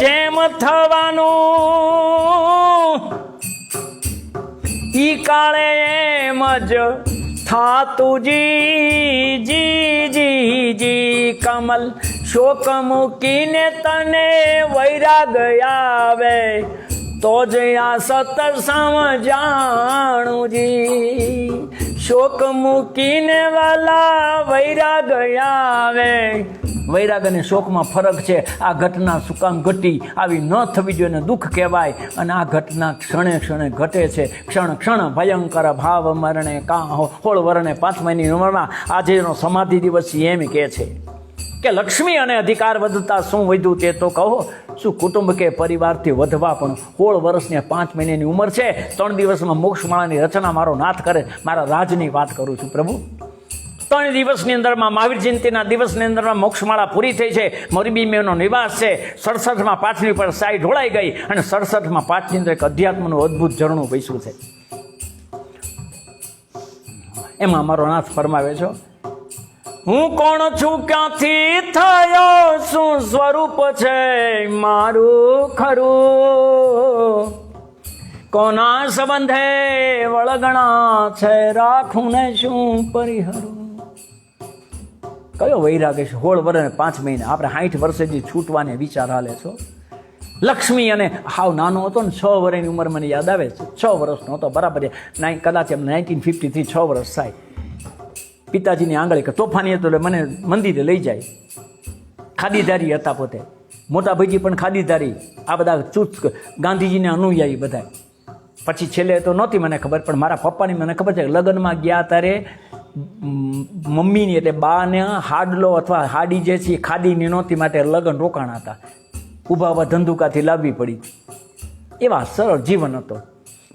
જેમ થવાનું, ઈ કાળે એમ જ થાતું જી જી જી જી. કમલ શોક મૂકીને તને વૈરાગ આવે, તો જ આ સતર સમજાણું જી. શોક મૂકીને વાલા વૈરાગ આવે. વૈરાગ અને શોકમાં ફરક છે. આ ઘટના શું કામ ઘટી? આવી ન થવી જોઈએ, દુઃખ કહેવાય. અને આ ઘટના ક્ષણે ક્ષણે ઘટે છે. ક્ષણ ક્ષણ ભયંકર ભાવ મરણે કા હોળ વરણે 5 મહિની ઉંમરમાં આજેનો સમાધિ દિવસ એમ કહે છે કે લક્ષ્મી અને અધિકાર વધતા શું વધ્યું તે તો કહો. શું કુટુંબ કે પરિવારથી વધવા પણ 16 વર્ષને 5 મહિનાની ઉંમર છે. 3 દિવસમાં મોક્ષમાળાની રચના મારો નાથ કરે. મારા રાજની વાત કરું છું પ્રભુ. 3 દિવસની અંદરમાં મહાવીર જયંતિના દિવસની અંદરમાં મોક્ષમાળા પૂરી થઈ છે. મોરબી મેનો નિવાસ છે. 67માં પાઠની ઉપર સાઈ ઢોળાઈ ગઈ અને 67માં પાઠની અંદર એક અધ્યાત્મનું અદ્ભુત ઝરણું વસ્યું છે. એમાં મારો નાથ ફરમાવે છો, હું કોણ છું, ક્યાંથી થયો, શું સ્વરૂપ છે મારું ખરું, કોના સંબંધે વળગણા છે, રાખું ને શું પરિહરું. કયો વૈરાગ છે? 16 વર્ષ 5 મહિના. આપણે 60 વર્ષેથી છૂટવાને વિચાર હાલે છો. લક્ષ્મી અને હાવ નાનો હતો ને, 6 વર્ષની ઉંમર મને યાદ આવે છે. 6 વર્ષનો હતો બરાબર. કદાચ એમ 1953 6 વર્ષ થાય. પિતાજીની આંગળી કે તોફાની હતો એટલે મને મંદિરે લઈ જાય. ખાદીધારી હતા પોતે. મોટા ભાઈજી પણ ખાદીધારી. આ બધા ચૂત ગાંધીજીને અનુયાયી બધા. પછી છેલ્લે તો નહોતી મને ખબર, પણ મારા પપ્પાની મને ખબર છે કે લગ્નમાં ગયા ત્યારે મમ્મીની એટલે બાને હાડલો અથવા હાડી જે છે ખાદીની નહોતી, માટે લગ્ન રોકાણા હતા. ઊભા ઊભા ધંધુકાથી લાવવી પડી. એવા સરળ જીવન હતો.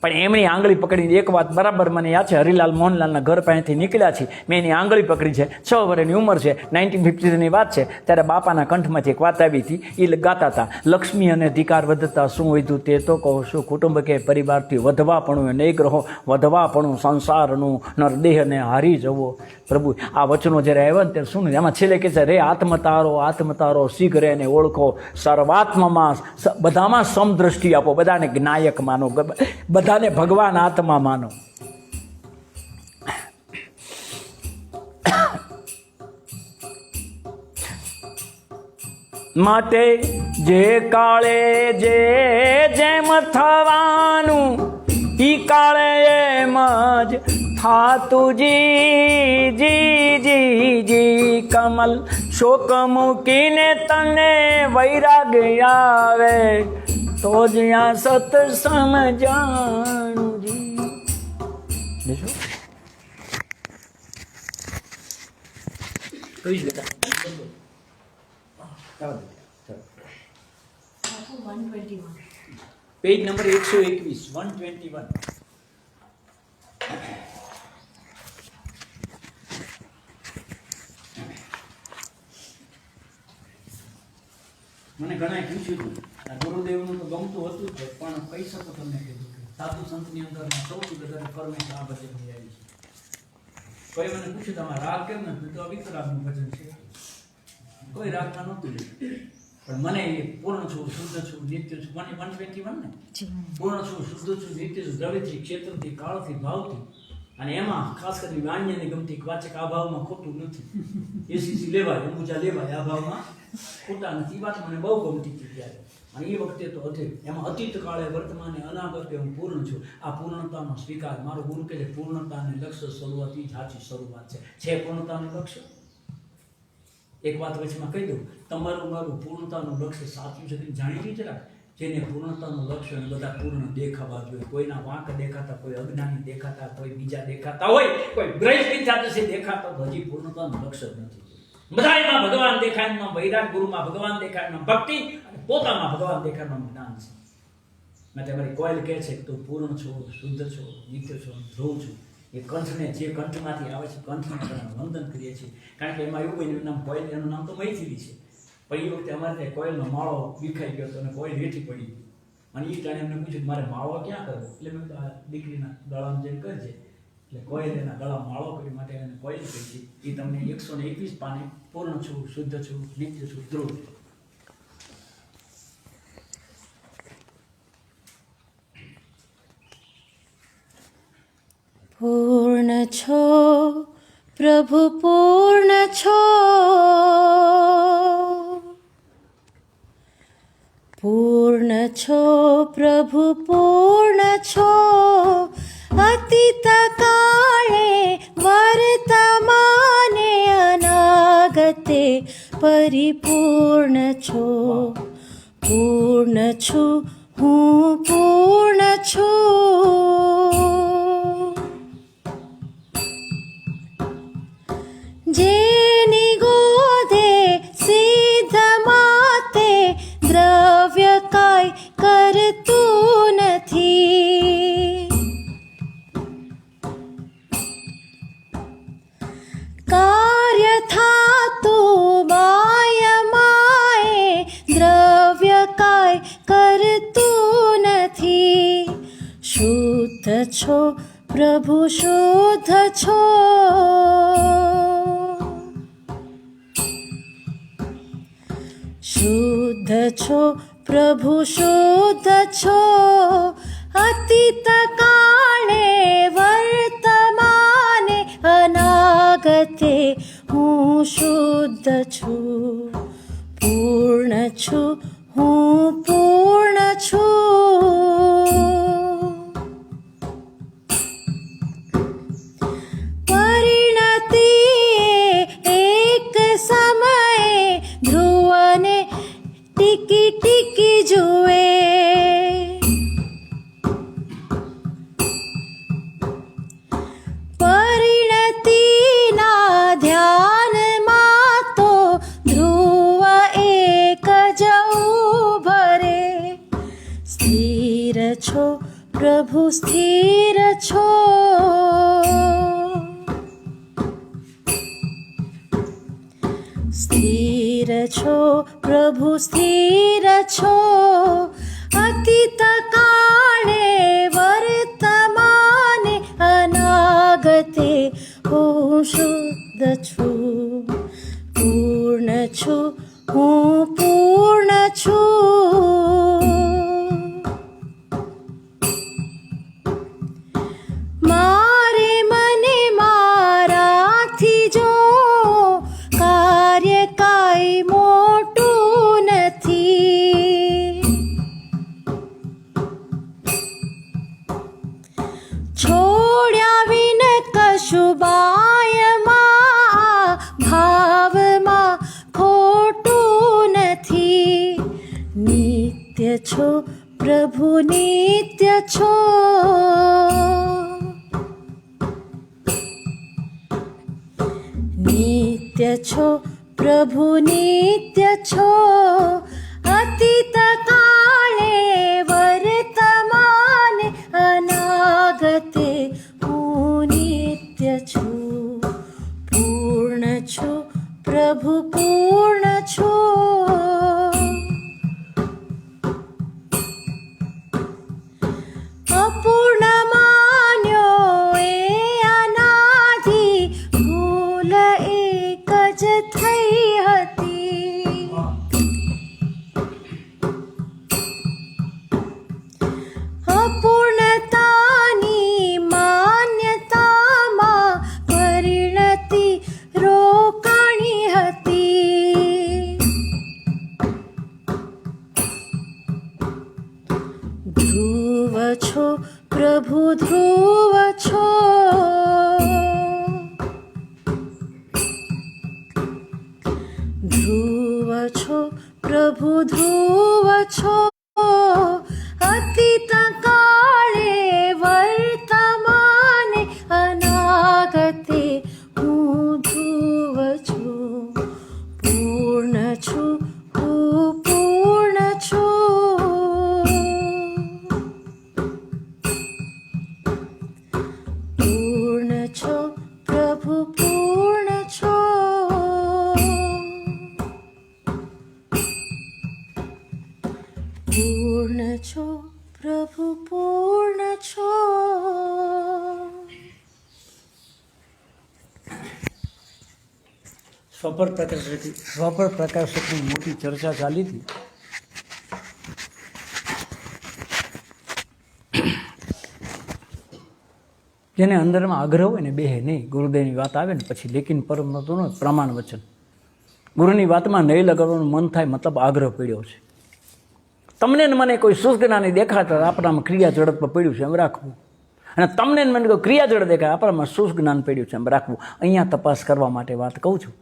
પણ એમની આંગળી પકડીને એક વાત બરાબર મને યાદ છે. હરિલાલ મોહનલાલના ઘર પાસેથી નીકળ્યા છીએ, મેં એની આંગળી પકડી છે. 6 વર્ષની ઉંમર છે. 1950ની વાત છે. ત્યારે બાપાના કંઠમાંથી એક વાત આવી હતી. એ ગાતા હતા, લક્ષ્મી અને અધિકાર વધતા શું વધ્યું તે તો કહો. શું કુટુંબ કે પરિવારથી વધવાપણું અને ગ્રહો વધવાપણું સંસારનું નરદેહને હારી જવો. પ્રભુ આ વચનો જ્યારે આવ્યા ને ત્યારે શું એમાં છેલ્લે કહે છે, રે આત્મતારો શીઘ્ર એને ઓળખો, સર્વાત્મામાં બધામાં સમદ્રષ્ટિ આપો, બધાને જ્ઞાયક માનો, બધાને ભગવાન આત્મા માનો. માટે જે કાળે જે જેમ થવાનું, ઈ કાળે એમ જ થાતું જી જી જી જી કમલ શોક મૂકીને તને વૈરાગ આવે તો જ આ સત્સંગ જાણું જી. બીજું કઈ બેટા પેજ નંબર 121 121. મને ઘણા પૂછ્યું હતું આ ગુરુદેવનું તો ગમતું હતું જ, પણ કહી શકો તમને કીધું કે સાધુ સંતની અંદરમાં સૌથી વધારે ફરમાઈશ આ ભજનની આવી છે. કોઈ મને પૂછ્યું તમારા રાગ કેમ નથી, તો વિતરાગનું ભજન છે. કોઈ રાગમાં નહોતું પણ મને એ પૂર્ણ છું, શુદ્ધ છું, નિત્ય છું. મને 121 ને પૂર્ણ છું, શુદ્ધ છું, નિત્ય છું, દ્રવ્યથી, ક્ષેત્રથી, કાળથી, ભાવથી, અને એમાં ખાસ કરીને વાણ્યની ગમતી વાચક આ ભાવમાં ખોટું નથી. એસીસી લેવાય, અંબુજા લેવાય, આ ભાવમાં ખોટા નથી. એ વાત મને બહુ ગમતી હતી ત્યારે. અને એ વખતે તો હતી એમાં અતીત કાળે, વર્તમાને, અનાગતે હું પૂર્ણ છું. આ પૂર્ણતાનો સ્વીકાર મારો ગુરુ કહે છે, પૂર્ણતાની લક્ષ્ય શરૂઆત એ સાચી શરૂઆત છે પૂર્ણતાનું લક્ષ્ય. એક વાત વચમાં કહી દઉં, તમારું મારું પૂર્ણતાનું લક્ષ્ય સાચું છે તે જાણી લીધે રાખ. જેને પૂર્ણતાનું લક્ષ્ય અને બધા પૂર્ણ દેખાવા જોઈએ. કોઈના વાંક દેખાતા, કોઈ અજ્ઞાની દેખાતા, કોઈ બીજા દેખાતા હોય, કોઈ બ્રહ્મ જાતસે દેખાતા, તો હજી પૂર્ણતાનું લક્ષ્ય જ નથી. બધાયમાં ભગવાન દેખાય, એમાં વૈરાગ, ગુરુમાં ભગવાન દેખાય, એમાં ભક્તિ, અને પોતામાં ભગવાન દેખાય, એમાં જ્ઞાન છે. માટે મારી કોયલ કહે છે કે તું પૂર્ણ છો, શુદ્ધ છો, નિત્ય છો, ધ્રુવ છું. એ કંઠને, જે કંઠમાંથી આવે છે કંઠને વંદન કરીએ છીએ. કારણ કે એમાં એવું હોય, એનું નામ કોયલ, એનું નામ તો મૈથિલી છે. પણ એ વખતે અમારે ત્યાં કોયલનો માળો વિખાઈ ગયો હતો અને કોયલ હેઠી પડી ગઈ. અને એ ટાણે એમને પૂછ્યું મારે માળો ક્યાં કરવો, એટલે મેં આ દીકરીના ગળામાં જઈને કરજે. એટલે કોયલ એના ગળામાં માળો કરી માટે એને કોયલ કહી છે. એ તમને 121 પાને પૂર્ણ છું, શુદ્ધ છું, નિત્ય છું, ધ્રુવ. પૂર્ણ છો પ્રભુ, પૂર્ણ છો, પૂર્ણ છો પ્રભુ, પૂર્ણ છો, અતીત કાળે, વર્તમાને, અનાગતે પરિપૂર્ણ છો. પૂર્ણ છું, હું પૂર્ણ છું. જેની ગોધે સિદ્ધ માતે દ્રવ્ય કાંઈ કરતું નથી. કાર્ય થાતું માય માએ દ્રવ્ય કાંઈ કરતું નથી. શુદ્ધ છો પ્રભુ, શુદ્ધ છો, શુદ્ધ છો પ્રભુ, શુદ્ધ છો, અતીત કાળે, વર્તમાને, અનાગતે હું શુદ્ધ છું. પૂર્ણ છું, હું પૂર્ણ છું. પરિણતિ એક સમયે ધ્રુવને ટીકી ટીકી જુએ. પરિણતિના ધ્યાનમાં તો ધ્રુવ એક જ ઉભરે. સ્થિર છો પ્રભુ, સ્થિર છો, સ્થિર છો પ્રભુ, સ્થિર છો, અતીત કાળે, વર્તમાને, અનાગતે હું શુદ્ધ છું. પૂર્ણ છું, હું પૂર્ણ છું. મારે મને મારાથી જો કાર્ય કાંઈ મોટું નથી. પ્રભુ નિત્ય છો. નિત્ય છો પ્રભુ નિત્ય છો, અતીત કાળે વર્તમાને અનાગતે હું નિત્ય છું. પૂર્ણ છો પ્રભુ પૂર્ણ છો. અપૂર્ણ માન્યો એ અનાદિ, ભૂલ એક જ થઈ હતી. અપૂર્ણતાની માન્યતામાં પરિણતિ રોકાણી હતી. ધ્રુવ છો પ્રભુ ધ્રુવ છો. ધ્રુવ છો પ્રભુ ધ્રુવ છો, અતીત કાળે વર્તમાને અનાગતે હું ધ્રુવ છું. પૂર્ણ છું હું પૂર્ણ છું. પૂર્ણ છો પ્રભુ પૂર્ણ છો. પૂર્ણ છો પ્રભુ પૂર્ણ છો. સ્વપર પ્રકાશકની મોટી ચર્ચા ચાલી હતી. જેને અંદરમાં આગ્રહ હોય ને બેહે નહીં. ગુરુદેવની વાત આવે ને પછી લેકિન પરમ નહોતું ને પ્રમાણ વચન. ગુરુની વાતમાં નહીં લગાડવાનું મન થાય, મતલબ આગ્રહ પડ્યો છે. તમને ને મને કોઈ શુષ્ક જ્ઞાની દેખાતા આપણામાં ક્રિયા ઝડપ પડ્યું છે એમ રાખવું, અને તમને ને મને કોઈ ક્રિયા ઝડપ દેખાય આપણામાં શુષ્ક જ્ઞાન પડ્યું છે એમ રાખવું. અહીંયા તપાસ કરવા માટે વાત કહું છું.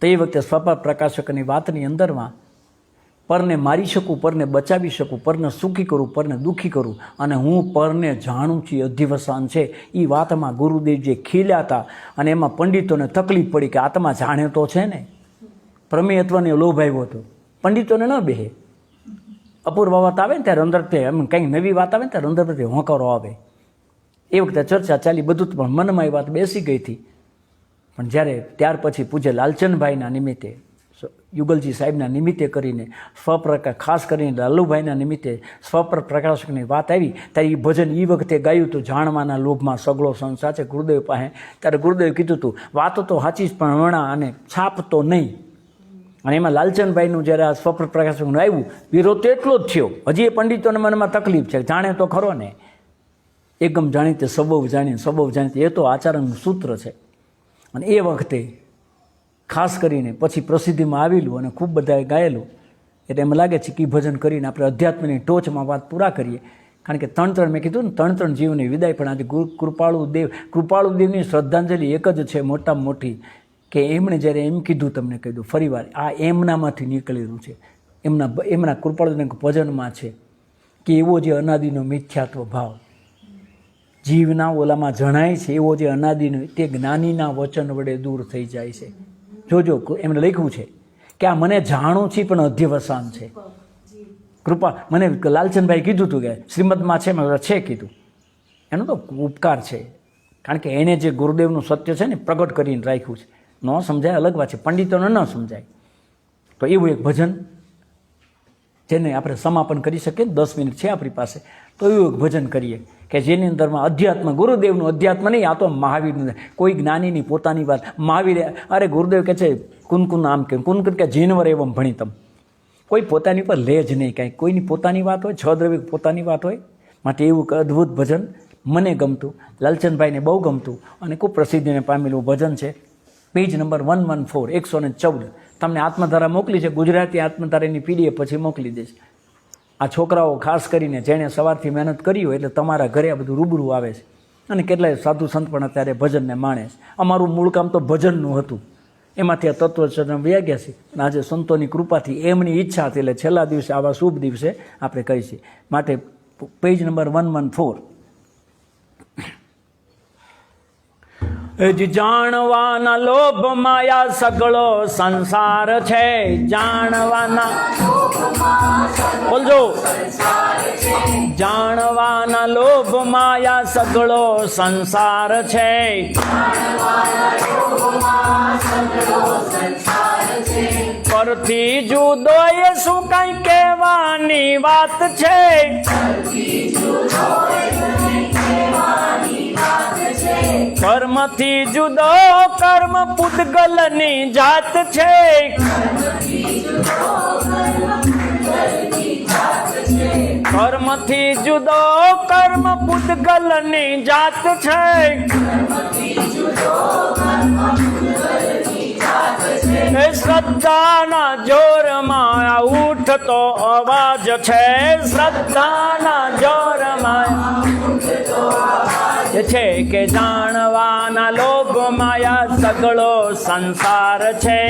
તો એ વખતે સ્વપર પ્રકાશકની વાતની અંદરમાં પરને મારી શકું, પરને બચાવી શકું, પરને સુખી કરું, પરને દુઃખી કરું, અને હું પરને જાણું છું અધ્યવસાન છે. એ વાતમાં ગુરુદેવ જે ખીલ્યા હતા, અને એમાં પંડિતોને તકલીફ પડી કે આત્મા જાણે તો છે ને. પ્રમેયત્વને લોભ આવ્યો હતો, પંડિતોને ન બેહે. અપૂર્વ વાત આવે ને ત્યારે અંદર એમ કંઈક નવી વાત આવે ને ત્યારે અંદર પ્રત્યે હોંકારો આવે. એ વખતે ચર્ચા ચાલી, બધું જ, પણ મનમાં એ વાત બેસી ગઈ હતી. પણ જ્યારે ત્યાર પછી પૂજ્ય લાલચંદભાઈના નિમિત્તે, યુગલજી સાહેબના નિમિત્તે કરીને, ખાસ કરીને લાલુભાઈના નિમિત્તે સ્વપર પ્રકાશકની વાત આવી, ત્યારે એ ભજન એ વખતે ગાયું હતું, જાણવાના લોભમાં સગળો સંસાર છે, ગુરુદેવ પાસે. ત્યારે ગુરુદેવે કીધું હતું વાતો તો સાચી જ પણ વણા અને છાપ તો નહીં. અને એમાં લાલચંદભાઈનું જ્યારે આ સ્વપર પ્રકાશકનું આવ્યું, વિરોધ તો એટલો જ થયો. હજી એ પંડિતોને મનમાં તકલીફ છે, જાણે તો ખરો ને. એકમ જાણીતે સબવ જાણીતે એ તો આચાર્યનું સૂત્ર છે. અને એ વખતે ખાસ કરીને પછી પ્રસિદ્ધિમાં આવેલું અને ખૂબ બધાએ ગાયેલું, એટલે એમ લાગે છે કે ભજન કરીને આપણે અધ્યાત્મની ટોચમાં વાત પૂરા કરીએ. કારણ કે ત્રણ મેં કીધું ને, ત્રણ જીવની વિદાય. પણ આજે કૃપાળુદેવની શ્રદ્ધાંજલિ એક જ છે મોટામાં મોટી, કે એમણે જ્યારે એમ કીધું, તમને કીધું ફરીવાર, આ એમનામાંથી નીકળેલું છે. એમના કૃપાળુદેવના ભજનમાં છે કે એવો જે અનાદિનો મિથ્યાત્વ ભાવ જીવના ઓલામાં જણાય છે, એવો જે અનાદિનો, તે જ્ઞાનીના વચન વડે દૂર થઈ જાય છે. જોજો એમને લખ્યું છે કે આ મને જાણું છે પણ અધ્યવસાન છે. કૃપા મને લાલચંદભાઈ કીધું હતું કે શ્રીમદમાં છે કીધું. એનો તો ઉપકાર છે, કારણ કે એણે જે ગુરુદેવનું સત્ય છે ને પ્રગટ કરીને રાખ્યું છે. ન સમજાય અલગ વાત છે, પંડિતોને ન સમજાય. તો એવું એક ભજન જેને આપણે સમાપન કરી શકીએ, 10 મિનિટ છે આપણી પાસે, તો એવું એક ભજન કરીએ કે જેની અંદરમાં અધ્યાત્મ, ગુરુદેવનું અધ્યાત્મ નહીં, આ તો મહાવીરનું. કોઈ જ્ઞાનીની પોતાની વાત, મહાવીરે, અરે ગુરુદેવ કહે છે કુનકુન આમ કે કુનકુન કે જીનવર એવમ ભણિતમ. કોઈ પોતાની પર લે જ નહીં કાંઈ. કોઈની પોતાની વાત હોય, 6 દ્રવ્ય પોતાની વાત હોય. માટે એવું અદ્ભુત ભજન મને ગમતું, લાલચંદભાઈને બહુ ગમતું, અને ખૂબ પ્રસિદ્ધિને પામેલું ભજન છે. Page number 114, 114. તમને આત્મધારા મોકલી છે, ગુજરાતી આત્મધારાની PDF પછી મોકલી દઈશ. આ છોકરાઓ ખાસ કરીને જેણે સવારથી મહેનત કરી હોય, એટલે તમારા ઘરે આ બધું રૂબરૂ આવે છે. અને કેટલાય સાધુ સંત પણ અત્યારે ભજનને માણે છે. અમારું મૂળ કામ તો ભજનનું હતું, એમાંથી આ તત્વચરણ વ્યા ગયા છે. અને આજે સંતોની કૃપાથી એમની ઈચ્છા હતી એટલે છેલ્લા દિવસે આવા શુભ દિવસે આપણે કહી છીએ. માટે પેજ નંબર 114. જાણવાના લોભ માયા સગળો સંસાર છે. જાણવાના બોલજો. જાણવાના લોભ માયા સગળો સંસાર છે. પરથી જુદો એ શું કઈ કહેવાની વાત છે. કર્મથી જુદો કર્મ પૂતગલની જાત છે. કર્મથી જુદો કર્મ પૂતગલની જાત છે. એ શ્રદ્ધાના જોરમાં ઉઠતો અવાજ છે. શ્રદ્ધાના જોરમાં છે કે જાણવાના લોભ માયા સગળો સંસાર છે.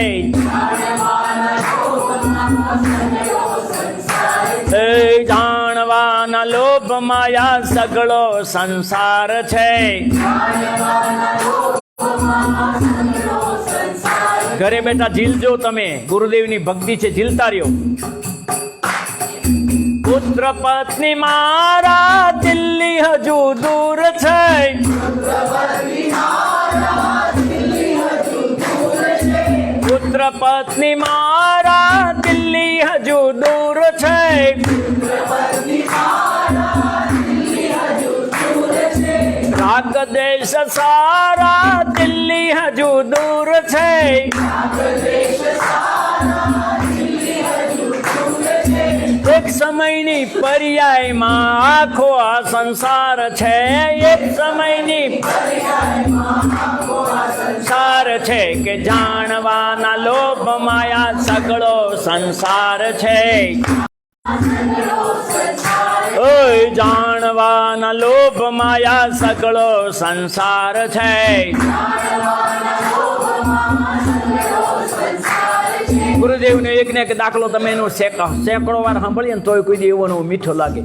એ જાણવાના લોભ માયા સગળો સંસાર છે. ઘરે બેઠા ઝીલજો તમે. ગુરુદેવની ભક્તિ છે, ઝીલતા રહ્યો. પુત્ર પત્ની મારા દિલ્હી હજુ દૂર છે. પુત્ર પત્ની મારા દિલ્હી હજુ દૂર છે. રાગ દેશ સારા દિલ્હી હજુ દૂર છે. એક સમયની પર્યાયમાં આખો આ સંસાર છે. એક સમયની સંસાર છે કે જાણવાના લોભ માયા સગળો સંસાર છે. ઓય જાણવાના લોભ માયા સગળો સંસાર છે. ગુરુદેવનો એક ને એક દાખલો તમે એનો સેંકડો વાર સાંભળીએ ને તોય કોઈ એવો મીઠો લાગે.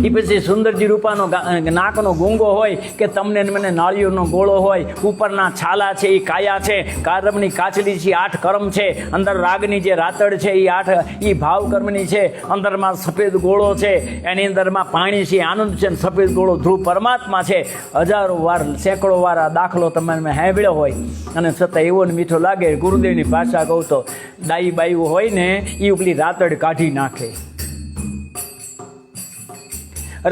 એ પછી સુંદરજી રૂપાનો નાકનો ગુંગો હોય કે તમને મને નાળિયેરનો ગોળો હોય, ઉપરના છાલા છે એ કાયા છે, કારમની કાચલી છે 8 કર્મ છે, અંદર રાગની જે રાતડ છે એ 8 એ ભાવ કર્મની છે, અંદરમાં સફેદ ગોળો છે, એની અંદરમાં પાણી છે, આનંદ છે, સફેદ ગોળો ધ્રુવ પરમાત્મા છે. હજારો વાર સેંકડો વાર આ દાખલો તમે સાંભળ્યો હોય અને છતાં એવો ને મીઠો લાગે. ગુરુદેવની ભાષા કહું તો ડાઈ બાયું હોય ને એ ઉપલી રાતડ કાઢી નાખે.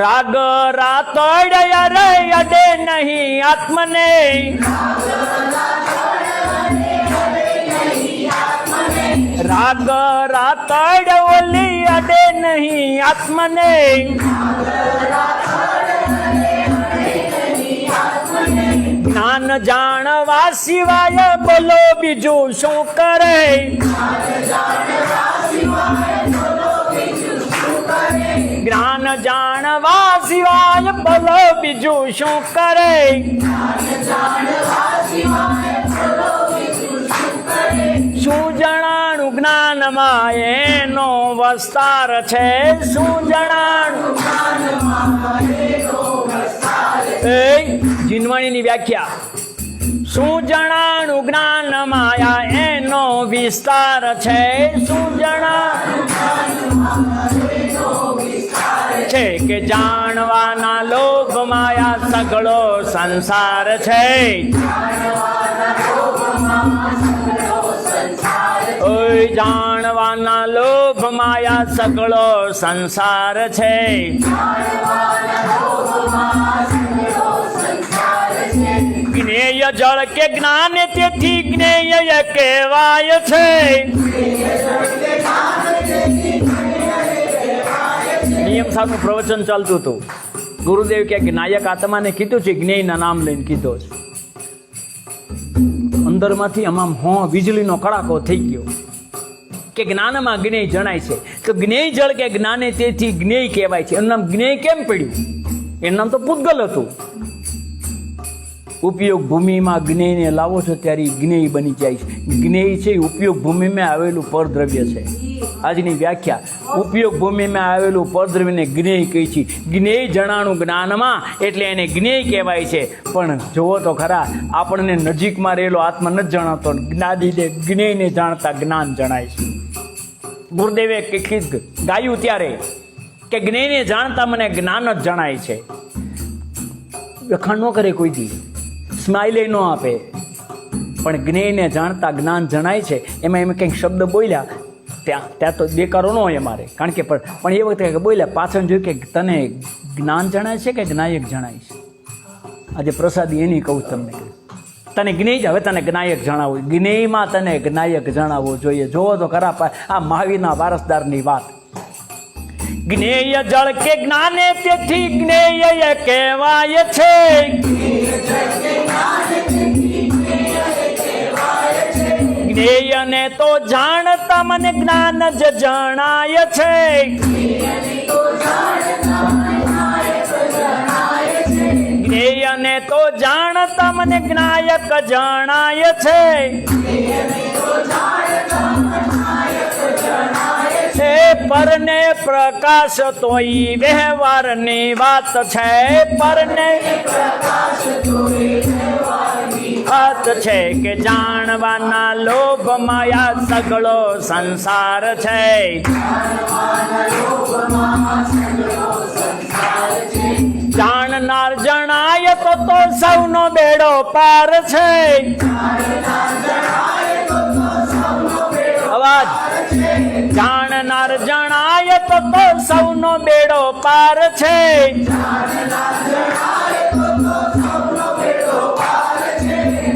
રાગ રાતડ અરે અડે નહીં આત્મને. રાગ રાતડ ઓલી અડે નહીં આત્મને. જ્ઞાન જાણવા સિવાય બોલો બીજું શું કરે. જ્ઞાન જાણવા સિવાય બોલો બીજું શું કરે. શું જણાણું જ્ઞાનમાં એનો વિસ્તાર છે. શું જણાણું જીનવાણીની વ્યાખ્યા. શું જણાણું જ્ઞાન માયા એનો વિસ્તાર છે. શું જણાણું છે કે જાણવાના લોભ માયા સગળો સંસાર છે. ઓય જાણવાના લોભ માયા સગળો સંસાર છે. જ્ઞેય જળ કે જ્ઞાન તેથી જ્ઞેય કહેવાય છે. નિયમ સાહેબનું પ્રવચન ચાલતું હતું. ગુરુદેવ કે નાયક આત્માને કીધું છે, જ્ઞેયના નામ લઈને કીધો છે. અંદરમાંથી આમ વીજળીનો કડાકો થઈ ગયો કે જ્ઞાનમાં જ્ઞેય જણાય છે. તો જ્ઞેય જળ કે જ્ઞાને તેથી જ્ઞેય કહેવાય છે. એનું નામ જ્ઞેય કેમ પડ્યું? એનું નામ તો પૂતગલ હતું. ઉપયોગ ભૂમિમાં જ્ઞેયને લાવો છો ત્યારે એ જ્ઞેય બની જાય છે. જ્ઞેય છે એ ઉપયોગ ભૂમિમાં આવેલું પરદ્રવ્ય છે. આજની વ્યાખ્યા ઉપયોગ ભૂમિમાં આવેલું પરદ્રવ્યને જ્ઞેય કહી છે. જ્ઞેય જણાણું જ્ઞાનમાં એટલે એને જ્ઞેય કહેવાય છે. પણ જુઓ તો ખરા, આપણને નજીકમાં રહેલો આત્મા નથી જણાતો, જ્ઞાદીને જ્ઞેયને જાણતા જ્ઞાન જણાય છે. ગુરુદેવે ગાયું ત્યારે કે જ્ઞેયને જાણતા મને જ્ઞાન જ જણાય છે. વખાણ ન કરે કોઈ દી, સ્માઇલે ન આપે, પણ જ્ઞેયને જાણતા જ્ઞાન જણાય છે. એમાં એમ કંઈક શબ્દ બોલ્યા ત્યાં તો દેકારો ન હોય અમારે, કારણ કે પણ એ વખતે બોલ્યા પાછળ જોયું કે તને જ્ઞાન જણાય છે કે જ્ઞાયક જણાય છે. આજે પ્રસાદી એની કહું તમને, તને જ્ઞેય હવે તને જ્ઞાયક જણાવવું, જ્ઞેયમાં તને જ્ઞાયક જણાવવું જોઈએ. જોવો તો ખરા આ મહાવીરના વારસદારની વાત. જ્ઞેય જળ કે જ્ઞાને તેથી જ્ઞેય કહેવાય છે. જ્ઞેયને તો જાણતા મને જ્ઞાન જ જણાય છે. જ્ઞેયને તો જાણતા મને જ્ઞાયક જણાય છે. પરને પ્રકાશ તો ઈ વ્યવહારની વાત છે. પરને વાત છે કે જાણવાના લોભમાં આ સગળો સંસાર છે. જાણનાર જણાય તો સૌનો બેડો પાર છે. અવાજ. જાણનાર જણાય તો સૌનો બેડો પાર છે.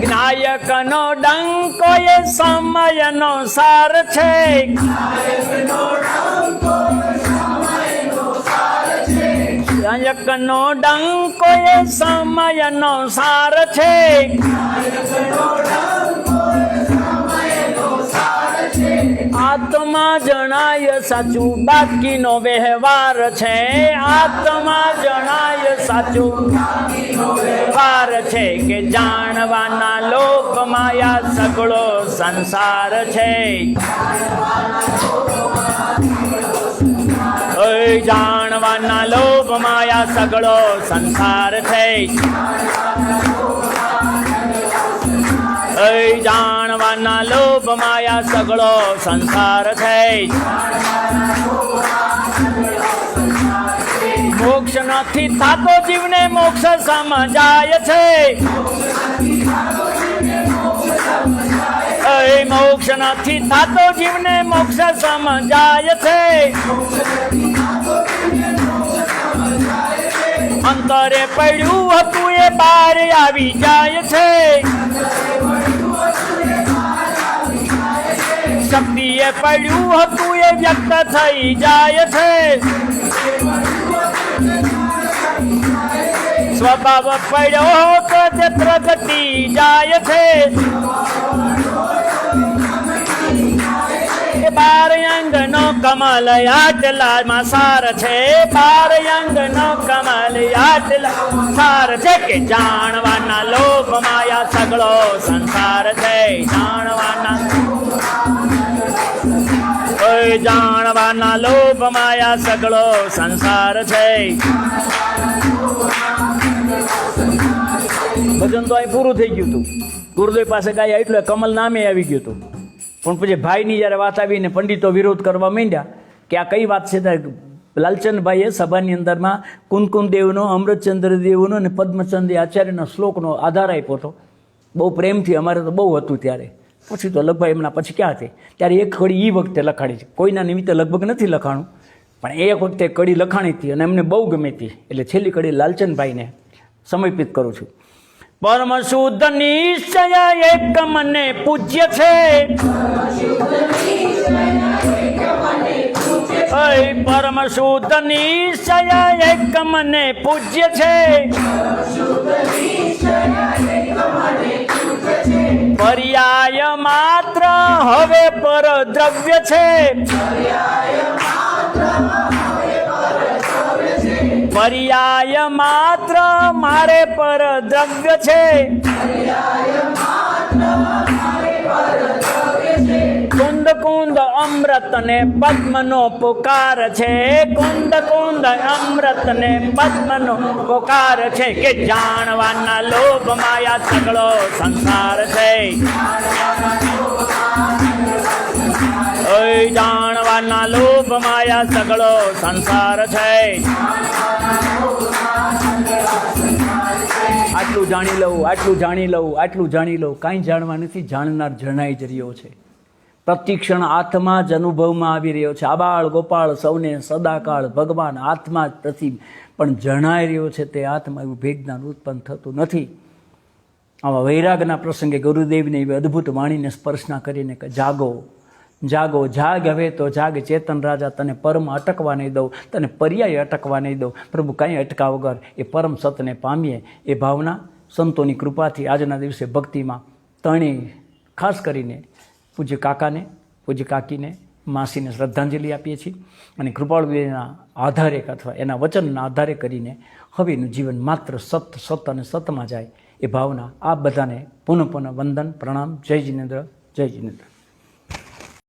જ્ઞાયકનો ડંકો એ સમયનો સાર છે. જ્ઞાયકનો ડંકો એ સમયનો સાર છે. આત્મા જણાય સાચું, બાકીનો વ્યવહાર છે. આત્મા જણાય સાચું વ્યવહાર છે કે જાણવાના લોભમાં આ સગળો સંસાર છે. જાણવાના લોભમાં આ સગળો સંસાર છે. જાણવાના લોભમાં આ સગળો સંસાર છે. મોક્ષ નથી થાતો જીવને મોક્ષ સમજાય છે. મોક્ષ નથી થાતો જીવને મોક્ષ સમજાય છે. અંતરે પડ્યું હતું એ બહાર આવી જાય છે. શક્તિએ પડ્યું હતું એ વ્યક્ત થઈ જાય છે. સ્વભાવ પડ્યો તો તે પ્રગટી જાય છે. બાર અંગનો કમલ આટલામાં સાર છે. બાર અંગનો કમલ આટલા સાર છે કે જાણવાના લોભમાં આ સગળો સંસાર છે. જાણવાના લોભમાં આ સગળો સંસાર છે. ભજન તો અહીં પૂરું થઈ ગયું હતું. ગુરુદેવ પાસે ગાયા એટલે કમલ નામે આવી ગયું હતું. પણ પછી ભાઈની જ્યારે વાત આવીને પંડિતો વિરોધ કરવા માંડ્યા કે આ કઈ વાત છે, ત્યારે લાલચંદભાઈએ સભાની અંદરમાં કુનકુન દેવનો, અમૃતચંદ્ર દેવનો અને પદ્મચંદ્ર આચાર્યના શ્લોકનો આધાર આપ્યો હતો. બહુ પ્રેમથી, અમારે તો બહુ હતું ત્યારે. પછી તો લગભગ એમના પછી ક્યાં હતી ત્યારે એક કડી એ વખતે લખાણી છે. કોઈના નિમિત્તે લગભગ નથી લખાણું, પણ એક વખતે કડી લખાણી હતી અને એમને બહુ ગમી હતી. એટલે છેલ્લી કડી લાલચંદભાઈને સમર્પિત કરું છું. પરમ શુદ્ધ નિશ્ચય એક મને પૂજ્ય છે. પરમ શુદ્ધ નિશ્ચય એક મને પૂજ્ય છે. પર્યાય માત્ર હવે પર દ્રવ્ય છે. પર્યાય માત્ર મારે પર દ્રવ્ય છે, કુંદ કુંદ અમૃત ને પદ્મનો પુકાર છે, કુંદ કુંદ અમૃત ને પદ્મનો પુકાર છે, કે જાણવાના લોભ માયા સગળો સંસાર છે, ઓય જાણવાના લોભ માયા સગળો સંસાર છે. આટલું જાણી લઉં, આટલું જાણી લઉં, આટલું જાણી લઉં, કાંઈ જાણવા નથી. જાણનાર જણાઈ જ રહ્યો છે. પ્રતિક્ષણ આત્મા જ અનુભવમાં આવી રહ્યો છે. આબાળ ગોપાળ સૌને સદાકાળ ભગવાન આત્મા જ નથી, પણ જણાઈ રહ્યો છે તે આત્મા. એવું ભેદજ્ઞાન ઉત્પન્ન થતું નથી. આવા વૈરાગના પ્રસંગે ગુરુદેવને એવી અદ્ભુત વાણીને સ્પર્શના કરીને કે જાગો જાગો, જાગ હવે તો જાગ ચેતન રાજા, તને પરમ અટકવા નહીં દઉં, તને પર્યાય અટકવા નહીં દઉં. પ્રભુ કાંઈ અટકા વગર એ પરમ સતને પામીએ એ ભાવના સંતોની કૃપાથી આજના દિવસે ભક્તિમાં ત્રણેય ખાસ કરીને પૂજ્ય કાકાને, પૂજ્ય કાકીને, માસીને શ્રદ્ધાંજલિ આપીએ છીએ. અને કૃપાળુના આધારે અથવા એના વચનના આધારે કરીને હવેનું જીવન માત્ર સત સત અને સતમાં જાય એ ભાવના આપ બધાને પુનઃ પુનઃ વંદન પ્રણામ. જય જિનેન્દ્ર, જય જિનેન્દ્ર.